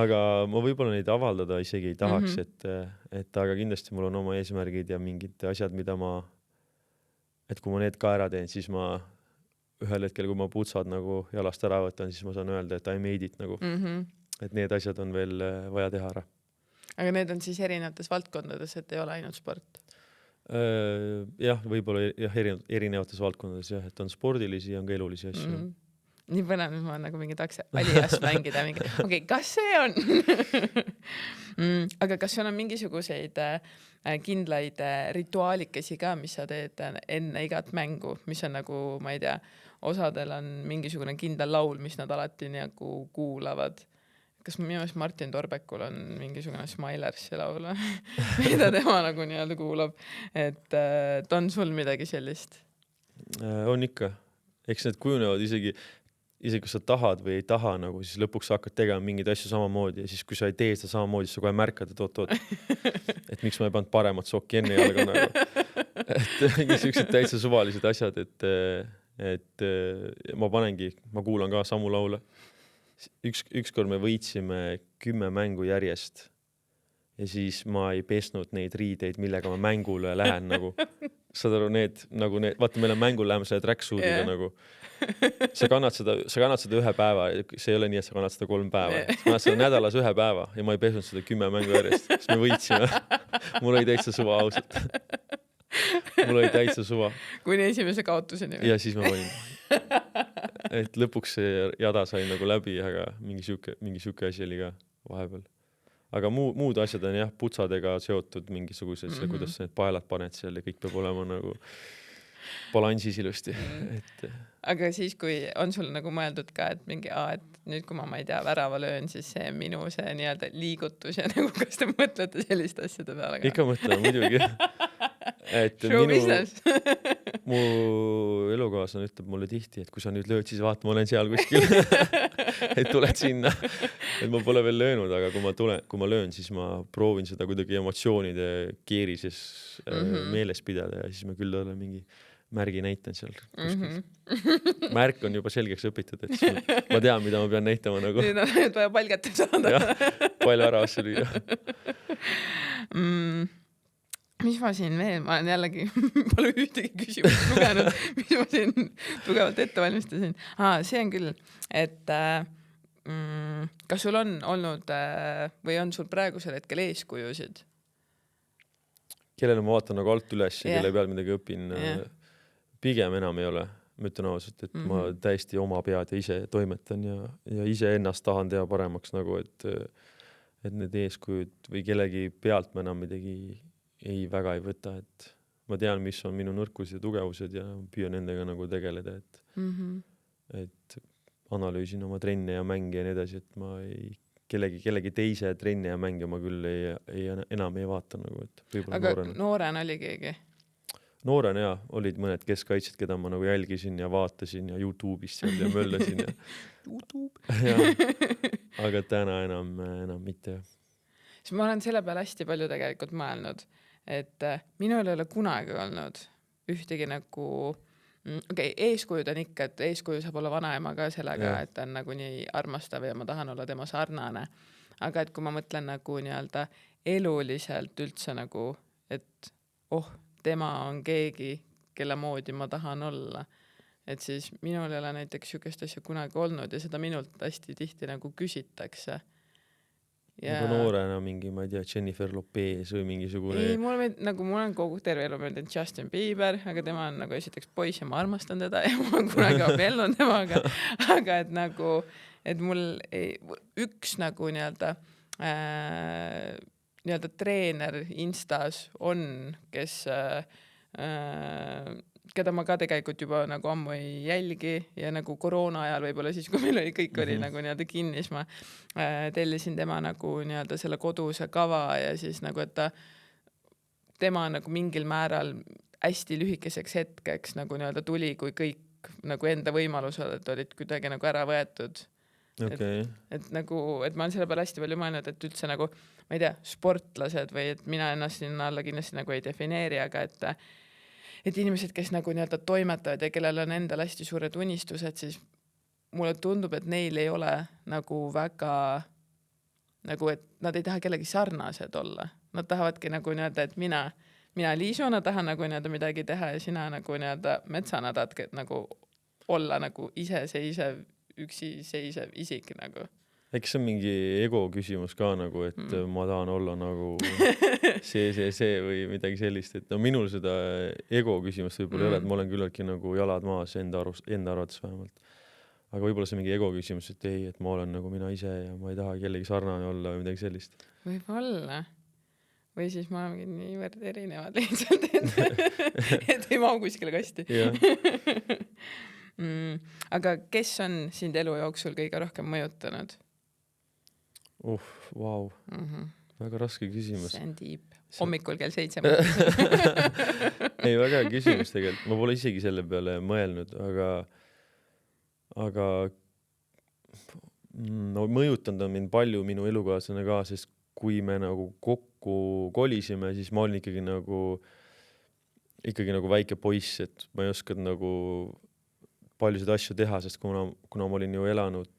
Aga ma võib-olla neid avaldada isegi ei tahaks, et aga kindlasti mul on oma eesmärgid ja mingid asjad, mida et kui ma need ka ära teen, siis ma ühel hetkel, kui ma putsad nagu jalast ära võtan, siis ma saan öelda, et I made it nagu. Et need asjad on veel vaja teha ära. Aga need on siis erinevates valdkondades, et ei ole ainult sport? Jah, võib-olla erinevates valdkondades, jah, et on spordilisi ja on ka elulisi asju. Nii põnev, ma nagu mingi taks alias mängida. Okei, kas see on? Aga kas sul on mingisuguseid kindlaid rituaalikesi ka, mis sa teed enne igat mängu, mis on nagu, ma ei tea, osadel on mingisugune kindel laul, mis nad alati nagu kuulavad. Kas minu meelest Martin Torbekul on mingisugune Smilersi laul, mida tema nagu nii-öelda kuulab, et on sul midagi sellist? On ikka. Eks need kujunevad isegi kui sa tahad või ei taha, nagu, siis lõpuks sa hakkad tegema mingeid asju samamoodi ja siis kui sa ei tee seda samamoodi, siis sa kohe märkad, et oot. Et miks ma ei pannud paremat sokki enne jalga nagu. Et mingisugused täitsa suvalised asjad, et ma kuulan ka samu laule. Ükskord me võitsime 10 mängu järjest ja siis ma ei pesnud neid riideid, millega ma mängule lähen nagu. Saad aru, vaata, meil on mängul, läheme selle tracksuitiga nagu. Sa kannad seda 1 päeva, see ei ole nii, et sa kannad seda 3 päeva. Sa kannad seda nädalas 1 päeva ja ma ei pesnud seda 10 mängu järjest, siis me võitsime. Mul oli täitsa suva ausalt. Kuni esimese kaotuseni. Ja siis ma võin. Et lõpuks see jada sai nagu läbi, aga mingi siuke asi oli ka vahepeal. Aga muud asjad on jah, putsadega seotud mingisugused, kuidas sa need paelad paned seal ja kõik peab olema nagu balansis ilusti. Aga siis, kui on sul nagu mõeldud ka, et mingi, et nüüd kui ma ei tea, värava löön, siis see minu see nii-öelda liigutus ja nagu kas te mõtlete sellist asjade peale ka? Ikka mõtlen, muidugi. Mu elukaaslane ütleb mulle tihti, et kui sa nüüd lööd, siis vaata, ma olen seal kuskil. Et tuled sinna. Et ma pole veel löönud, aga kui ma löön, siis ma proovin seda kuidagi emotsioonide keerises meeles pidada ja siis ma küll olen mingi märgi näitan seal kuskil. Märk on juba selgeks õpitud, et ma tean, mida ma pean näitama nagu. Nüüd on vaja palgata saada. Palju ära asja lüüa. Mis ma siin veel, ma olen jällegi pole ühtegi küsimust lugenud, mis ma siin tugevalt ette valmistasin. See on küll, et kas sul on olnud või on sul praegusel hetkel eeskujusid? Kellele ma vaatan nagu alt üles ja kelle peal midagi õpin, pigem enam ei ole. Ma ütlen ausalt, et ma täiesti oma pead ja ise toimetan ja ise ennast tahan teha paremaks, nagu et need eeskujud või kellegi pealt ma enam midagi ei väga ei võta, et ma tean, mis on minu nõrkused ja tugevused ja püüan nendega nagu tegeleda, et analüüsin oma trenne ja mänge ja nii edasi, et ma ei kellegi teise trenne ja mänge ma küll enam ei vaata nagu, et võib-olla aga nooren oli keegi? Nooren jah, olid mõned keskkaitsjad, keda ma nagu jälgisin ja vaatasin ja YouTube'ist seal ja möllasin ja aga täna enam mitte. Siis ma olen selle peale hästi palju tegelikult mõelnud, et minul ei ole kunagi olnud ühtegi nagu eeskujud on ikka, et eeskuju saab olla vanaema ka sellega, et ta on nagu nii armastav ja ma tahan olla tema sarnane. Aga et kui ma mõtlen nagu nii-öelda eluliselt üldse nagu, et tema on keegi, kelle moodi ma tahan olla. Et siis minul ei ole näiteks sükest asja kunagi olnud ja seda minult hästi tihti nagu küsitakse. Nagu noorena mingi, ma ei tea, Jennifer Lopez või mingisugune... Ei, mul on kogu terve elu mõelnud Justin Bieber, aga tema on nagu esiteks poiss ja ma armastan teda ja ma olen kunagi abiellunud temaga. Aga et nagu, et mul üks nagu nii-öelda nii-öelda treener Instas on, keda ma ka tegelikult juba nagu ammu ei jälgi ja nagu koroona ajal võib-olla siis, kui meil oli kõik oli nagu nii-öelda kinnis, ma tellisin tema nagu nii-öelda selle koduse kava ja siis nagu, et tema nagu mingil määral hästi lühikeseks hetkeks nagu nii-öelda tuli, kui kõik nagu enda võimalused olid kuidagi nagu ära võetud. Okay. Et nagu, et ma olen selle peale hästi palju mõelnud, et üldse nagu, ma ei tea, sportlased või et mina ennast sinna alla kindlasti nagu ei defineeri, aga et inimesed, kes nagu nii-öelda toimetavad ja kellel on endal hästi suured unistused, siis mulle tundub, et neil ei ole nagu väga nagu, et nad ei taha kellegi sarnased olla. Nad tahavadki nagu nii-öelda, et mina Liisuna tahan nagu nii-öelda midagi teha ja sina nagu nii-öelda metsana tahad nagu olla nagu iseseisev, üksiseisev isik nagu. Eks see on mingi ego küsimus ka nagu, et ma tahan olla nagu see või midagi sellist, et no minul seda ego küsimust võib-olla ei ole, et ma olen küllaltki nagu jalad maas enda arvates vähemalt. Aga võib-olla see mingi ego küsimus, et ei, et ma olen nagu mina ise ja ma ei taha kellegi sarnane olla või midagi sellist. Võib-olla. Või siis ma olengi niivõrd erinevad lihtsalt, et ei mahu kuskile kasti. Aga kes on sind elu jooksul kõige rohkem mõjutanud? Vau. Väga raske küsimus. See on tiip. Hommikul kell 7. Ei, väga hea küsimus tegelikult. Ma pole isegi selle peale mõelnud, aga no, mõjutanud on mind palju minu elukaaslane ka, sest kui me nagu kokku kolisime, siis ma olin ikkagi nagu väike poiss, et ma ei oskanud nagu paljusid asju teha, sest kuna ma olin ju elanud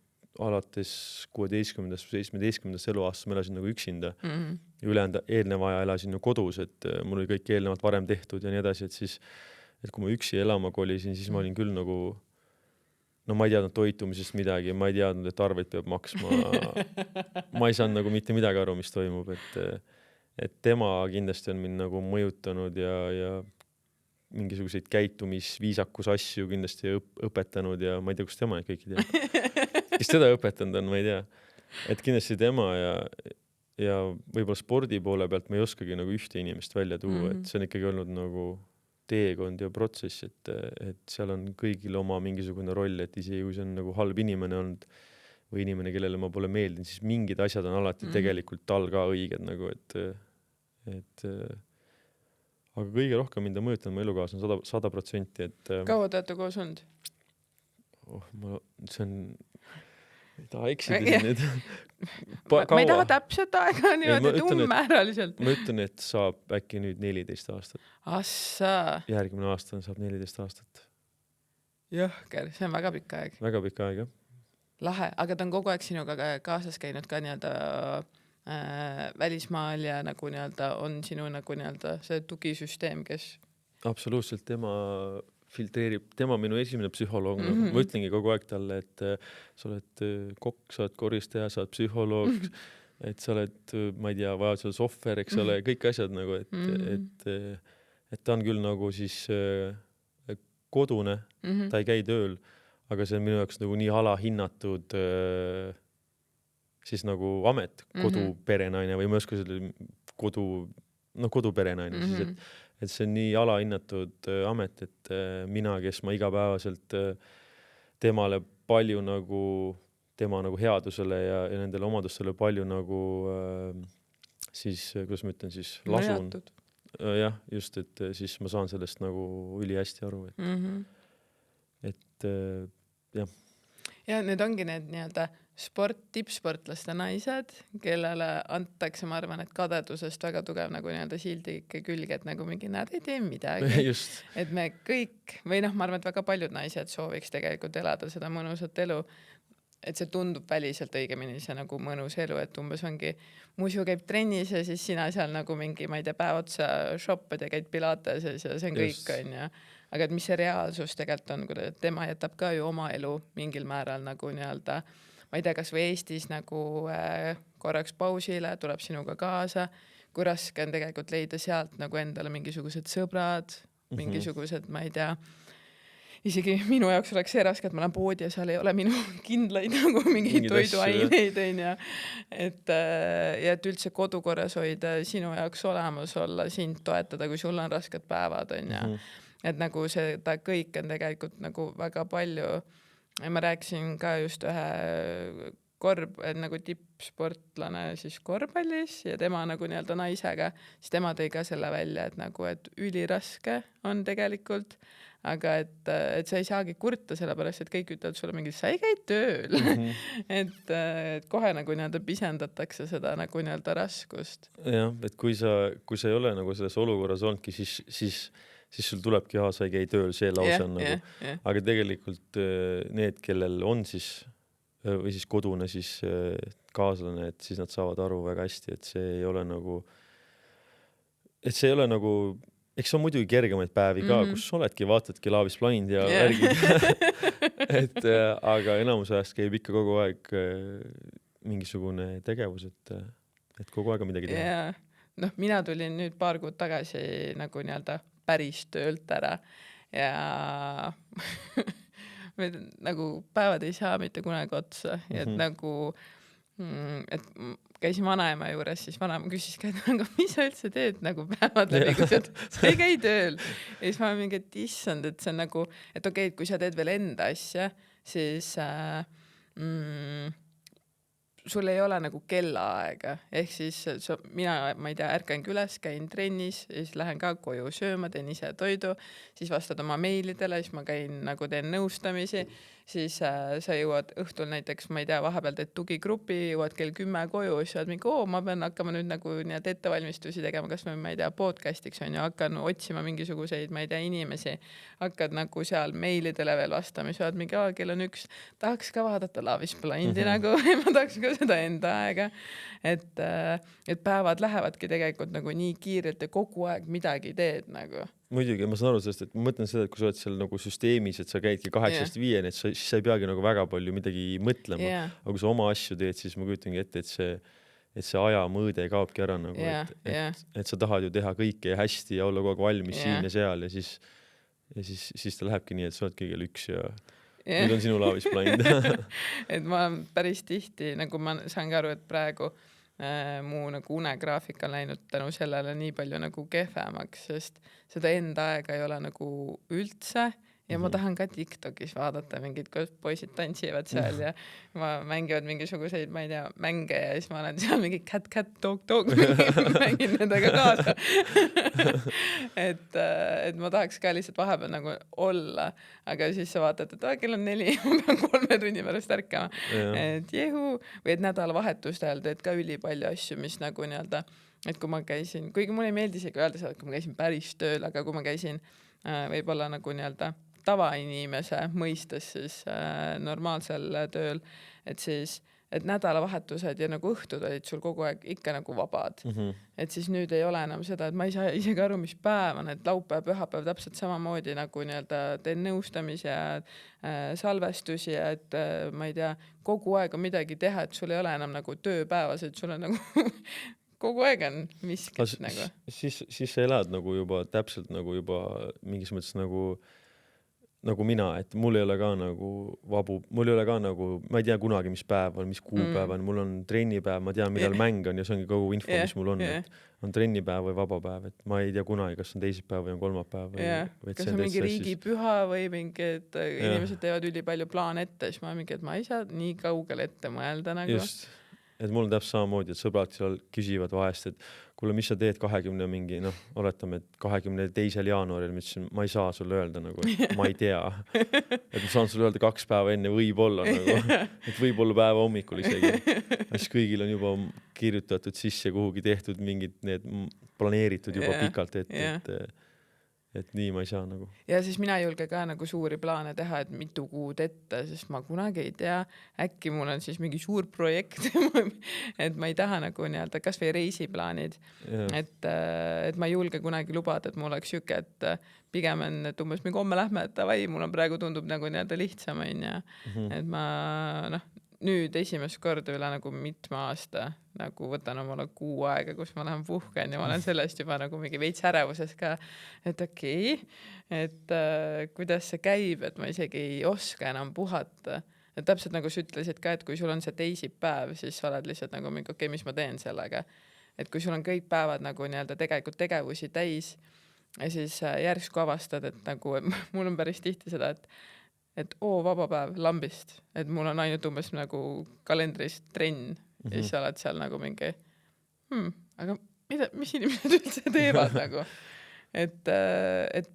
alates 16. 17. eluaastas, ma elasin nagu üksinda. Ja ülejäänud eelneva aja elasin ju kodus, et mul oli kõik eelnevalt varem tehtud ja nii edasi, et kui ma üksi elama kolisin, siis ma olin küll nagu no ma ei teadnud toitumisest midagi, ma ei teadnud, et arveid peab maksma. Ma ei saanud nagu mitte midagi aru, mis toimub, et tema kindlasti on mind nagu mõjutanud ja mingisuguseid käitumisviisakus asju kindlasti õpetanud ja ma ei tea, kus tema kõiki teab. Kes teda õpetanud on, ma ei tea. Et kindlasti tema ja võib-olla spordi poole pealt ma ei oskagi nagu ühte inimest välja tuua, et see on ikkagi olnud nagu teekond ja protsess, et seal on kõigil oma mingisugune roll, et isegi kui see on nagu halb inimene olnud või inimene, kellele ma pole meeldinud, siis mingid asjad on alati tegelikult tal ka õiged nagu, et aga kõige rohkem mind on mõjutanud mu elukaaslane 100%, et kaua te olete koos olnud? See on ei taha eksida nüüd. Ma ei taha täpselt aega niimoodi tummmääraliselt. Ma ütlen, et saab äkki nüüd 14 aastat. Assa. Järgmine aasta saab 14 aastat. Jõhker, see on väga pikk aeg. Väga pikk aeg, jah. Lahe, aga ta on kogu aeg sinuga kaasas käinud ka nii-öelda välismaal ja nagu nii-öelda on sinu nagu nii-öelda see tugisüsteem, kes... Absoluutselt, tema filtreerib, tema minu esimene psühholoog. Ma ütlengi kogu aeg talle, et sa oled kokk, sa oled koristaja, sa oled psühholoog, et sa oled, ma ei tea, vajad seal sohver, eks ole, kõik asjad nagu, et ta on küll nagu siis kodune, ta ei käi tööl, aga see on minu jaoks nagu nii alahinnatud siis nagu amet, koduperenaine või ma ei oska selle koduperenaine siis, et see on nii alahinnatud amet, et mina, kes ma igapäevaselt temale palju nagu, tema nagu headusele ja nendele omadustele palju nagu siis, kuidas ma ütlen siis, lasun. Jah, just, et siis ma saan sellest nagu üli hästi aru, et jah. Ja need ongi need nii-öelda tippsportlaste naised, kellele antakse, ma arvan, et kadedusest väga tugev nagu nii-öelda sildi külge, et nagu mingi nad ei tee midagi. Et me kõik, või noh, ma arvan, et väga paljud naised sooviks tegelikult elada seda mõnusat elu, et see tundub väliselt õigemini see nagu mõnus elu, et umbes ongi muisu käib trennis ja siis sina seal nagu mingi, ma ei tea, päev otsa shoppad ja käid pilateses ja see on kõik on ja aga et mis see reaalsus tegelikult on, kui tema jätab ka ju oma elu mingil määral nagu nii-öelda, ma ei tea, kas või Eestis nagu korraks pausile, tuleb sinuga kaasa, kui raske on tegelikult leida sealt nagu endale mingisugused sõbrad, mingisugused, ma ei tea, isegi minu jaoks oleks see raske, et ma lähen poodi ja seal ei ole minu kindlaid nagu mingeid toiduaineid onju. Et üldse kodukorras hoida, sinu jaoks olemas olla, sind toetada, kui sul on rasked päevad onju. Et nagu seda kõik on tegelikult nagu väga palju. Ja ma rääkisin ka just ühe nagu tippsportlane siis korvpallis ja tema nagu nii-öelda naisega, siis tema tõi ka selle välja, et nagu, et üliraske on tegelikult, aga et sa ei saagi kurta sellepärast, et kõik ütlevad sulle mingi, sa ei käi tööl. et kohe nagu nii-öelda pisendatakse seda nagu nii-öelda raskust. Jah, et kui sa ei ole nagu selles olukorras olnudki, siis sul tulebki, sa ei käi tööl, see lause on nagu. Aga tegelikult need, kellel on siis või siis kodune siis kaaslane, et siis nad saavad aru väga hästi, et see ei ole nagu, eks on muidugi kergemaid päevi ka, kus oledki, vaatadki Laavis plainid ja värgid. Aga enamus ajast käib ikka kogu aeg mingisugune tegevus, et kogu aeg on midagi teha. Noh, mina tulin nüüd paar kuud tagasi nagu nii-öelda päris töölt ära ja nagu päevad ei saa mitte kunagi otsa, et nagu et käisin vanaema juures, siis vanaema küsis ka, et mis sa üldse teed nagu päevad läbi, kui sa ei käi tööl. Ja siis ma olen mingi, et issand, et see on nagu, et okei, kui sa teed veel enda asja, siis sul ei ole nagu kellaaega, ehk siis mina, ma ei tea, ärkan üles, käin trennis, siis lähen ka koju sööma, teen ise toidu, siis vastad oma meilidele, siis ma käin nagu teen nõustamisi, siis sa jõuad õhtul näiteks, ma ei tea, vahepeal teed tugigrupi, jõuad kell 10 koju, siis oled mingi, ma pean hakkama nüüd nagu nii-et ettevalmistusi tegema, kas ma ei tea, podcastiks on ju, hakkan otsima mingisuguseid, ma ei tea, inimesi, hakkad nagu seal meilidele veel vastama, siis oled mingi, kell on 1, tahaks ka vaadata Laavis plaindi nagu, ma tahaks ka seda enda aega, et päevad lähevadki tegelikult nagu nii kiirelt ja kogu aeg midagi teed nagu. Muidugi, ma saan aru sellest, et ma mõtlen seda, et kui sa oled seal nagu süsteemis, et sa käidki 8-5, et siis sa ei peagi nagu väga palju midagi mõtlema, aga kui sa oma asju teed, siis ma kujutangi ette, et see aja mõõde kaobki ära nagu, et sa tahad ju teha kõike hästi ja olla kogu aeg valmis siin ja seal ja siis ta lähebki nii, et sa oled kõigil 1 ja nüüd on sinu Laavis plain. Et ma päris tihti, nagu ma saan ka aru, et praegu mu nagu unegraafik on läinud tänu sellele nii palju nagu kehvemaks, sest seda enda aega ei ole nagu üldse ja ma tahan ka TikTokis vaadata mingid, kus poisid tantsivad seal ja mängivad mingisuguseid, ma ei tea, mänge ja siis ma olen seal mingi cat, dog, mängin nendega kaasa. et ma tahaks ka lihtsalt vahepeal nagu olla, aga siis sa vaatad, et kell on 4, ma pean 3 tunni pärast ärkama. Et jehu, või et nädalavahetustel teed ka ülipalju asju, mis nagu nii-öelda, et kui ma käisin, kuigi mulle ei meeldi isegi öelda seda, kui ma käisin päris tööl, aga kui ma käisin võib-olla nagu nii-öelda tavainimese mõistes siis normaalsel tööl, et siis et nädalavahetused ja nagu õhtud olid sul kogu aeg ikka nagu vabad. Et siis nüüd ei ole enam seda, et ma ei saa isegi aru, mis päev on, et laupäev, pühapäev täpselt samamoodi nagu nii-öelda teen nõustamise ja salvestusi ja et ma ei tea, kogu aeg on midagi teha, et sul ei ole enam nagu tööpäevas, et sul on nagu kogu aeg on miskit nagu. Siis sa elad nagu juba täpselt nagu juba mingis mõttes nagu mina, et mul ei ole ka nagu vabu, mul ei ole ka nagu, ma ei tea kunagi, mis päev on, mis kuupäev on, mul on trennipäev, ma tean, millal mäng on ja see ongi kogu info, mis mul on, et on trennipäev või vabapäev, et ma ei tea kunagi, kas on teisipäev või on kolmapäev või kas on mingi riigipüha või mingi, et inimesed teevad üli palju plaan ette, siis ma mingi, et ma ei saa nii kaugel ette mõelda nagu. Just, et mul on täpselt samamoodi, et sõbrad seal küsivad vahest, et kuule, mis sa teed 20 mingi, oletame, et 22. jaanuaril, ma ütlesin, ma ei saa sulle öelda nagu, et ma ei tea. Et ma saan sulle öelda 2 päeva enne võib-olla nagu, et võib-olla päeva hommikul isegi. Siis kõigil on juba kirjutatud sisse kuhugi tehtud mingid need planeeritud juba pikalt, et nii ma ei saa nagu. Ja siis mina ei julge ka nagu suuri plaane teha, et mitu kuud ette, sest ma kunagi ei tea, äkki mul on siis mingi suur projekt, et ma ei taha nagu nii-öelda kas või reisiplaanid, et ma ei julge kunagi lubada, et mul oleks süke, et pigem on, et umbes mingi homme lähme, et davai, mul on praegu tundub nagu nii-öelda lihtsam, et ma nüüd esimest korda üle nagu mitme aasta nagu võtan omale 6 aega, kus ma lähen puhken ja ma olen sellest juba nagu mingi veits ärevuses ka, et okei, et kuidas see käib, et ma isegi ei oska enam puhata. Et täpselt nagu sa ütlesid ka, et kui sul on see teisipäev, siis sa oled lihtsalt nagu mingi okei, mis ma teen sellega. Et kui sul on kõik päevad nagu nii-öelda tegelikult tegevusi täis ja siis järsku avastad, et nagu mul on päris tihti seda, et vaba päev lambist, et mul on ainult umbes nagu kalendris trenn ja siis sa oled seal nagu mingi aga mis inimesed üldse teevad nagu, et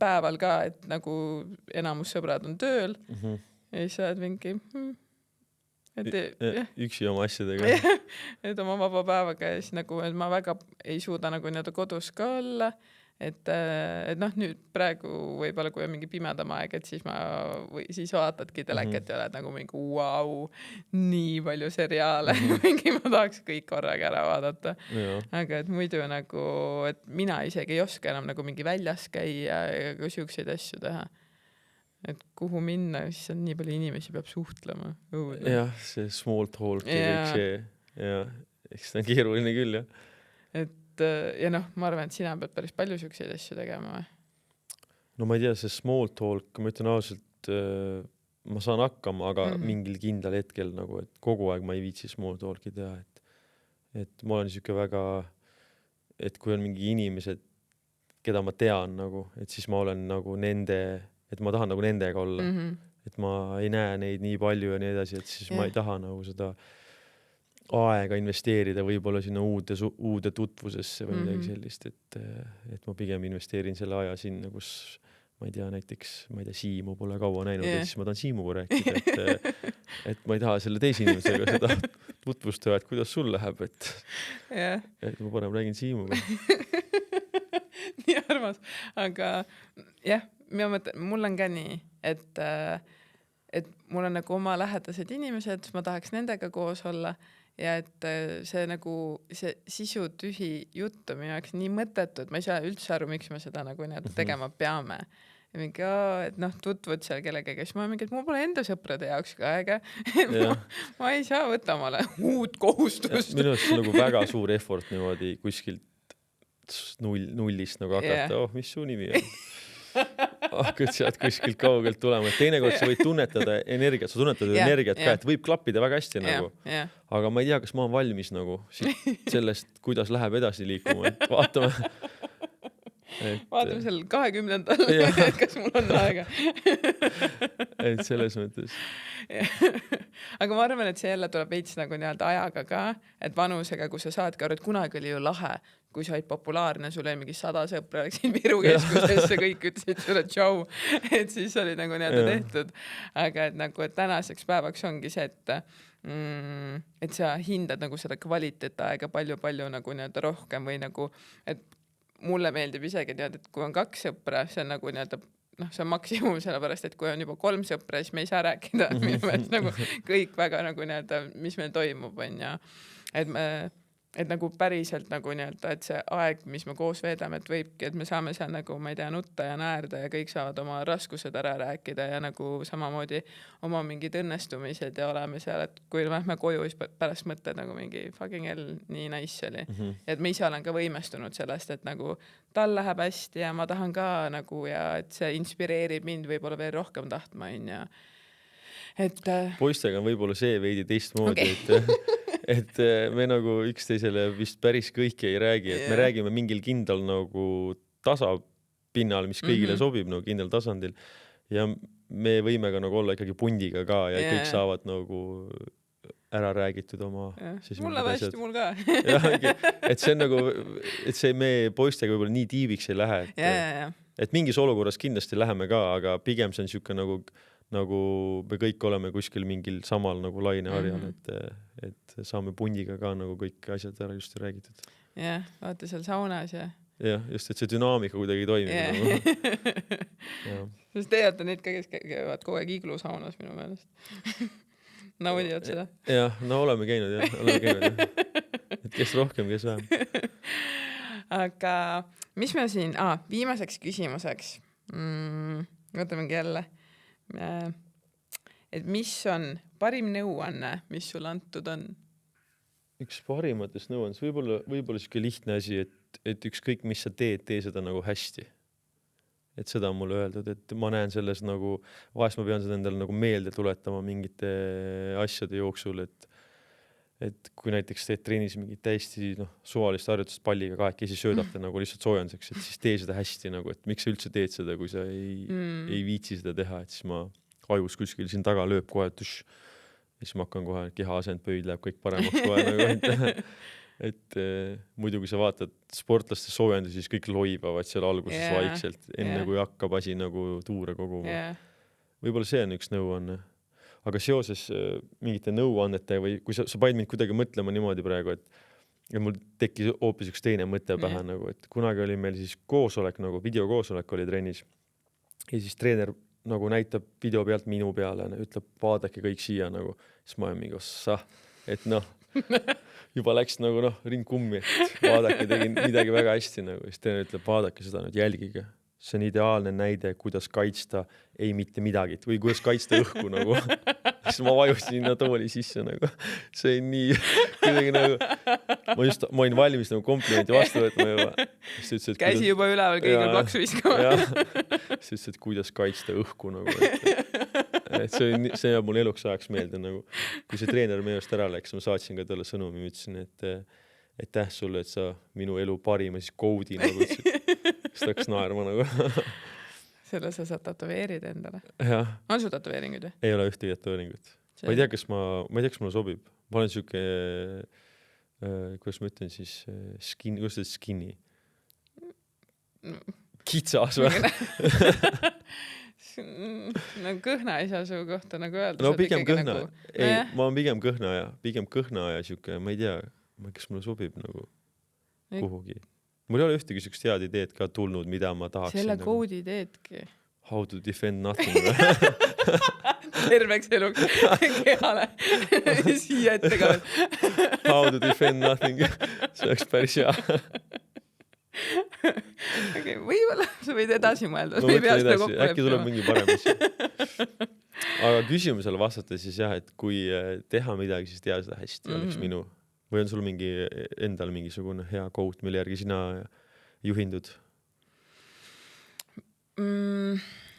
päeval ka, et nagu enamus sõbrad on tööl ja siis sa oled mingi üksi oma asjadega et oma vaba päevaga ja siis nagu, et ma väga ei suuda nagu nii-öelda kodus ka olla, et noh, nüüd praegu võib-olla, kui on mingi pimedam aeg, et siis siis vaatadki teleket ja oled nagu mingi vau, nii palju seriaale, mingi ma tahaks kõik korraga ära vaadata. Aga et muidu nagu, et mina isegi ei oska enam nagu mingi väljas käia ja siukseid asju teha. Et kuhu minna, siis on nii palju inimesi peab suhtlema. Jah, see small talk ja kõik see. Ja, eks ta on keeruline küll, jah. Ja noh, ma arvan, et sina pead päris palju siukseid asju tegema või? No ma ei tea, see small talk, ma ütlen ausalt, ma saan hakkama, aga mingil kindlal hetkel nagu, et kogu aeg ma ei viitsi small talki teha, et ma olen siuke väga, et kui on mingi inimesed, keda ma tean nagu, et siis ma olen nagu et ma tahan nagu nendega olla, et ma ei näe neid nii palju ja nii edasi, et siis ma ei taha nagu seda aega investeerida võib-olla sinna uude tutvusesse või midagi sellist, et ma pigem investeerin selle aja sinna, kus ma ei tea, näiteks, Siimu pole kaua näinud, et siis ma tahan Siimuga rääkida, et ma ei taha selle teise inimesega seda tutvust teha, et kuidas sul läheb, et ma parem räägin Siimuga. Nii armas, aga jah, mul on ka nii, et mul on nagu oma lähedased inimesed, ma tahaks nendega koos olla ja et see nagu see sisutühi juttu minu jaoks nii mõttetu, et ma ei saa üldse aru, miks me seda nagu tegema peame. Ja mingi, et noh, tutvud seal kellega, kes ma mingi, et mul pole enda sõprade jaoks ka aega. Ma ei saa võtta omale uut kohustust. Minu arust nagu väga suur effort niimoodi kuskilt nullist nagu hakata, mis su nimi on? Hakkad sealt kuskilt kaugelt tulema, et teinekord sa võid tunnetada energiat, sa tunnetad energiat ka, et võib klappida väga hästi nagu, aga ma ei tea, kas ma olen valmis nagu sellest, kuidas läheb edasi liikuma, et vaatame seal 20. kas mul on aega. Et selles mõttes. Aga ma arvan, et see jälle tuleb veits nagu nii-öelda ajaga ka, et vanusega, kui sa saadki aru, et kunagi oli ju lahe, kui sa olid populaarne, sul oli mingi 100 sõpra, läksid Viru keskusesse, kõik ütlesid sulle tšau, et siis oli nagu nii-öelda tehtud. Aga et nagu, et tänaseks päevaks ongi see, et sa hindad nagu seda kvaliteetaega palju nagu nii-öelda rohkem või nagu, et mulle meeldib isegi teada, et kui on 2 sõpra, see on nagu nii-öelda, noh, see on maksimum, sellepärast, et kui on juba 3 sõpra, siis me ei saa rääkida minu meelest nagu kõik väga nagu nii-öelda, mis meil toimub, on ja et nagu päriselt nagu nii-öelda, et see aeg, mis me koos veedame, et võibki, et me saame seal nagu, ma ei tea, nutta ja naerda ja kõik saavad oma raskused ära rääkida ja nagu samamoodi oma mingid õnnestumised ja oleme seal, et kui lähme koju, siis pärast mõtled nagu mingi fucking hell, nii nice oli. Et ma ise olen ka võimestunud sellest, et nagu tal läheb hästi ja ma tahan ka nagu ja et see inspireerib mind võib-olla veel rohkem tahtma, ja et poistega on võib-olla see veidi teistmoodi, et me nagu üksteisele vist päris kõike ei räägi, et me räägime mingil kindlal nagu tasapinnal, mis kõigile sobib nagu kindlal tasandil ja me võime ka nagu olla ikkagi pundiga ka ja kõik saavad nagu ära räägitud oma mul läheb hästi, mul ka. Et see on nagu, et see me poistega võib-olla nii tiiviks ei lähe, et mingis olukorras kindlasti läheme ka, aga pigem see on siuke nagu me kõik oleme kuskil mingil samal nagu laineharjal, et saame pundiga ka nagu kõik asjad ära just räägitud. Jah, vaata seal saunas ja. Jah, just, et see dünaamika kuidagi toimib. Nagu. Sest teie olete need ka, kes käivad kogu aeg iglu saunas minu meelest. Naudivad seda. Jah, no oleme käinud. Et kes rohkem, kes vähem. Aga mis me siin, viimaseks küsimuseks, võtamegi jälle, et mis on parim nõuanne, mis sul antud on? Üks parimatest nõuandest, võib-olla siuke lihtne asi, et ükskõik, mis sa teed, tee seda nagu hästi. Et seda on mulle öeldud, et ma näen selles nagu, vahest ma pean seda endale nagu meelde tuletama mingite asjade jooksul, et kui näiteks teed treenis mingit täiesti suvalist harjutust palliga kahekesi söödate nagu lihtsalt soojenduseks, et siis tee seda hästi nagu, et miks sa üldse teed seda, kui sa ei viitsi seda teha, et siis ma ajus kuskil siin taga lööb kohe, siis ma hakkan kohe, keha asendpöid läheb kõik paremaks kohe nagu, et muidu kui sa vaatad sportlaste soojendusi, siis kõik loibavad seal alguses vaikselt, enne kui hakkab asi nagu tuure koguma. Võib-olla see on üks nõuanne. Aga seoses mingite nõuannete või kui sa panid mind kuidagi mõtlema niimoodi praegu, et mul tekkis hoopis üks teine mõte pähe nagu, et kunagi oli meil siis koosolek, nagu videokoosolek oli trennis ja siis treener nagu näitab video pealt minu peale, ütleb, vaadake kõik siia nagu, siis ma olen mingi ossa, et juba läks nagu ring kummi, et vaadake, tegin midagi väga hästi nagu, siis treener ütleb, vaadake seda nüüd, jälgige. See on ideaalne näide, kuidas kaitsta ei mitte midagi või kuidas kaitsta õhku nagu. Siis ma vajusin sinna tooli sisse nagu. See on nii kuidagi nagu, ma olin valmis nagu komplimenti vastu võtma juba. Käsi juba üleval kõigil plaksu viskama. Siis ütles, et kuidas kaitsta õhku nagu. Et see jääb mul eluks ajaks meelde nagu. Kui see treener meie eest ära läks, ma saatsin ka talle sõnumi, ütlesin, et aitäh sulle, et sa minu elu parima siis koodi nagu ütlesid. Siis ta hakkas naerma nagu. Selle sa saad tatoveerida endale. Ja. On sul tatoveeringud? Ei ole ühtegi tatoveeringut. Ma ei tea, kas mulle sobib. Ma olen siuke, kuidas ma ütlen siis, kuidas see skinny? Kitsas või? No kõhna ei saa su kohta nagu öelda. No pigem kõhna. Ei, ma olen pigem kõhna ja siuke, ma ei tea, kas mulle sobib nagu kuhugi. Mul ei ole ühtegi siukest head ideed ka tulnud, mida ma tahaksin. Selle koodi teedki. How to defend nothing. Terveks eluks kehale. Siia ette ka. How to defend nothing. See oleks päris hea. Okay, võib-olla sa võid edasi mõelda. Äkki tuleb mingi parem asi. Aga küsimusele vastata siis jah, et kui teha midagi, siis teha seda hästi, oleks minu. Või on sul endal mingisugune hea quote, mille järgi sina juhindud?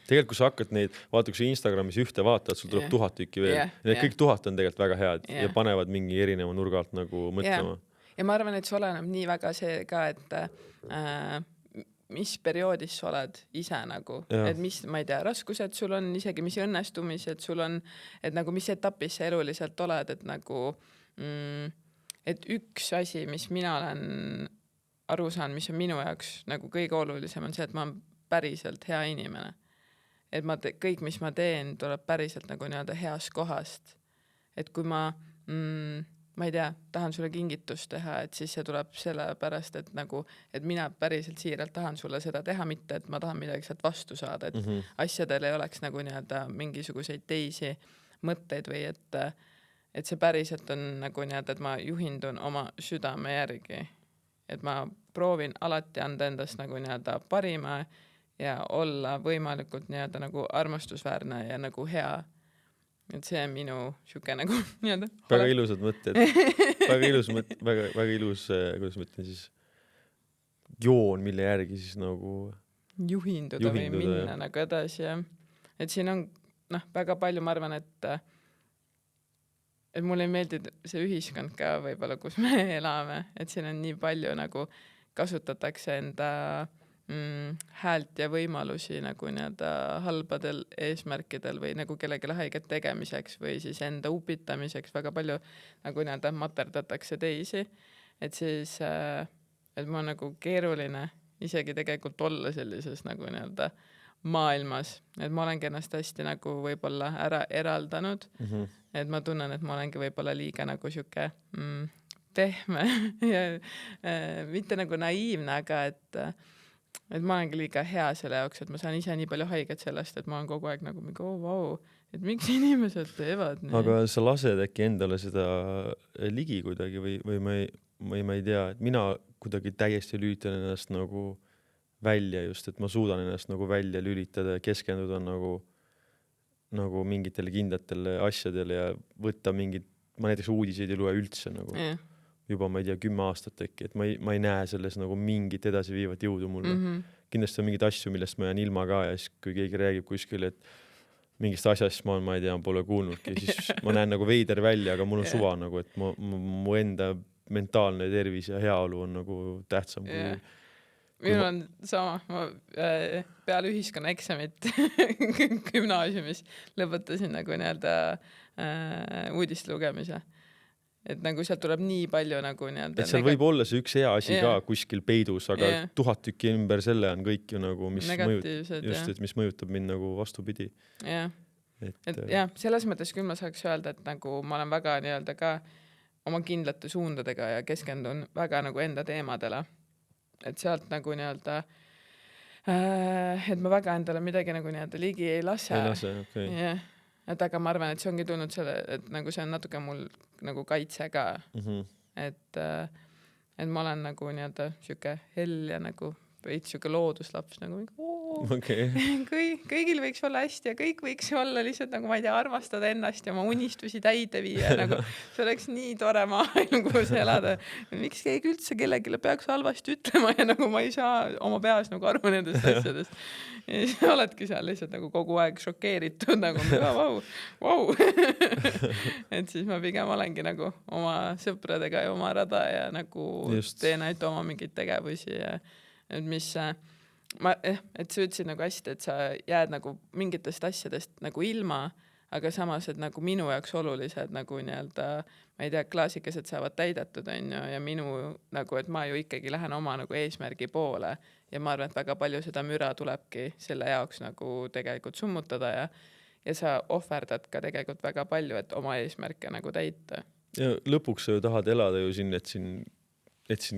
Tegelikult, kui sa hakkad neid, vaata, kui sa Instagramis ühte vaatad, sul tuleb 1000 tükki veel. Need kõik 1000 on tegelikult väga head ja panevad mingi erineva nurga alt nagu mõtlema. Ja ma arvan, et see oleneb nii väga see ka, et mis perioodis sa oled ise nagu, et mis, ma ei tea, raskused sul on, isegi mis õnnestumised sul on, et nagu mis etapis sa eluliselt oled, et nagu et üks asi, mis mina olen aru saan, mis on minu jaoks nagu kõige olulisem, on see, et ma olen päriselt hea inimene. Et kõik, mis ma teen, tuleb päriselt nagu nii-öelda heast kohast. Et kui ma ei tea, tahan sulle kingitust teha, et siis see tuleb sellepärast, et nagu, et mina päriselt siiralt tahan sulle seda teha, mitte et ma tahan midagi sealt vastu saada, et asjadel ei oleks nagu nii-öelda mingisuguseid teisi mõtteid või et see päriselt on nagu nii-öelda, et ma juhindun oma südame järgi. Et ma proovin alati anda endast nagu nii-öelda parima ja olla võimalikult nii-öelda nagu armastusväärne ja nagu hea. Et see on minu siuke nagu nii-öelda. Väga ilusad mõtted. Väga ilus, kuidas ma ütlen siis, joon, mille järgi siis nagu juhinduda või minna nagu edasi. Ja. Et siin on väga palju, ma arvan, et mulle ei meeldi see ühiskond ka võib-olla, kus me elame, et siin on nii palju nagu kasutatakse enda häält ja võimalusi nagu nii-öelda halbadel eesmärkidel või nagu kellegile haiget tegemiseks või siis enda upitamiseks väga palju nagu nii-öelda materdatakse teisi, et siis et mul on nagu keeruline isegi tegelikult olla sellises nagu nii-öelda maailmas, et ma olengi ennast hästi nagu võib-olla ära eraldanud, et ma tunnen, et ma olengi võib-olla liiga nagu siuke pehme ja mitte nagu naiivne, aga et ma olengi liiga hea selle jaoks, et ma saan ise nii palju haiget sellest, et ma olen kogu aeg nagu mingi vau, et miks inimesed teevad nii? Aga sa lased äkki endale seda ligi kuidagi või ma ei tea, et mina kuidagi täiesti lülitan ennast nagu välja just, et ma suudan ennast nagu välja lülitada ja keskenduda nagu nagu mingitele kindlatele asjadele ja võtta mingid, ma näiteks uudiseid ei loe üldse nagu juba ma ei tea 10 aastat äkki, et ma ei näe selles nagu mingit edasiviivat jõudu mulle. Kindlasti on mingid asju, millest ma jään ilma ka ja siis kui keegi räägib kuskil, et mingist asjast ma ei tea, pole kuulnudki, siis ma näen nagu veider välja, aga mul on suva nagu, et mu enda mentaalne tervis ja heaolu on nagu tähtsam kui minul on sama, ma peale ühiskonna eksamit gümnaasiumis lõpetasin nagu nii-öelda uudist lugemise. Et nagu sealt tuleb nii palju nagu nii-öelda. Et seal võib olla see üks hea asi ka kuskil peidus, aga 1000 tükki ümber selle on kõik ju nagu, mis mõjutab mind nagu vastupidi. Et selles mõttes küll ma saaks öelda, et nagu ma olen väga nii-öelda ka oma kindlate suundadega ja keskendun väga nagu enda teemadele. Et sealt nagu nii-öelda et ma väga endale midagi nagu nii-öelda ligi ei lase. Ei lase, okei. Et aga ma arvan, et see ongi tulnud selle, et nagu see on natuke mul nagu kaitse ka. Et ma olen nagu nii-öelda siuke hell ja nagu veits siuke looduslaps nagu kõigil võiks olla hästi ja kõik võiks olla lihtsalt nagu ma ei tea, armastada ennast ja oma unistusi täide viia. Nagu, see oleks nii tore maailm, kus elada. Miks keegi üldse kellelegi peaks halvasti ütlema ja nagu ma ei saa oma peas nagu aru nendest asjadest. Ja siis oledki seal lihtsalt nagu kogu aeg šokeeritud nagu vau. Et siis ma pigem olengi nagu oma sõpradega ja oma rada ja nagu teen ainult oma mingeid tegevusi ja et mis et sa ütlesid nagu hästi, et sa jääd nagu mingitest asjadest nagu ilma, aga samas, et nagu minu jaoks olulised nagu nii-öelda, ma ei tea, klaasikesed saavad täidetud ja minu nagu, et ma ju ikkagi lähen oma nagu eesmärgi poole ja ma arvan, et väga palju seda müra tulebki selle jaoks nagu tegelikult summutada ja sa ohverdad ka tegelikult väga palju, et oma eesmärke nagu täita. Ja lõpuks sa ju tahad elada ju siin, et siin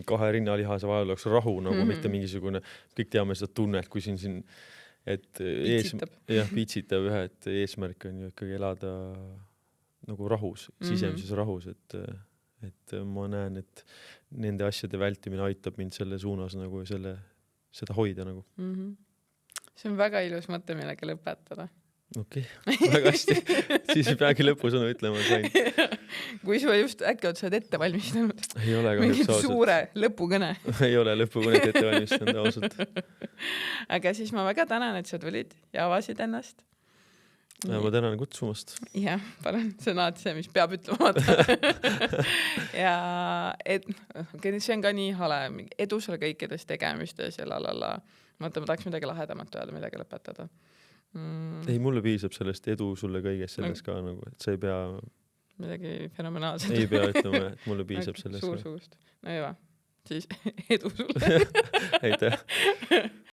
2 rinnalihase vahel oleks rahu, nagu mitte mingisugune, kõik teame seda tunnet, kui siin et piitsitab ühe, et eesmärk on ju ikkagi elada nagu rahus, sisemises rahus, et ma näen, et nende asjade vältimine aitab mind selle suunas nagu seda hoida nagu. See on väga ilus mõte, millega lõpetada. Okei, väga hästi. Siis ei peagi lõpusõnu ütlema sain. Kui sa just äkki oled seda ette valmistanud? Ei ole mingit suure lõpukõne. Ei ole lõpukõnet ette valmistanud ausalt. Aga siis ma väga tänan, et sa tulid ja avasid ennast. Ja ma tänan kutsumast. Jah, palun, see on see, mis peab ütlema. Ja see on ka nii hale. Edu sulle kõikides tegemistes ja lalala. Ma tahaks midagi lahedamat öelda, midagi lõpetada. Ei, mulle piisab sellest edu sulle kõiges selles ka nagu, et sa ei pea midagi fenomenaalset. Ei pea ütlema, et mulle piisab sellest. Suur-suust. No juba, siis edu sulle. Aitäh.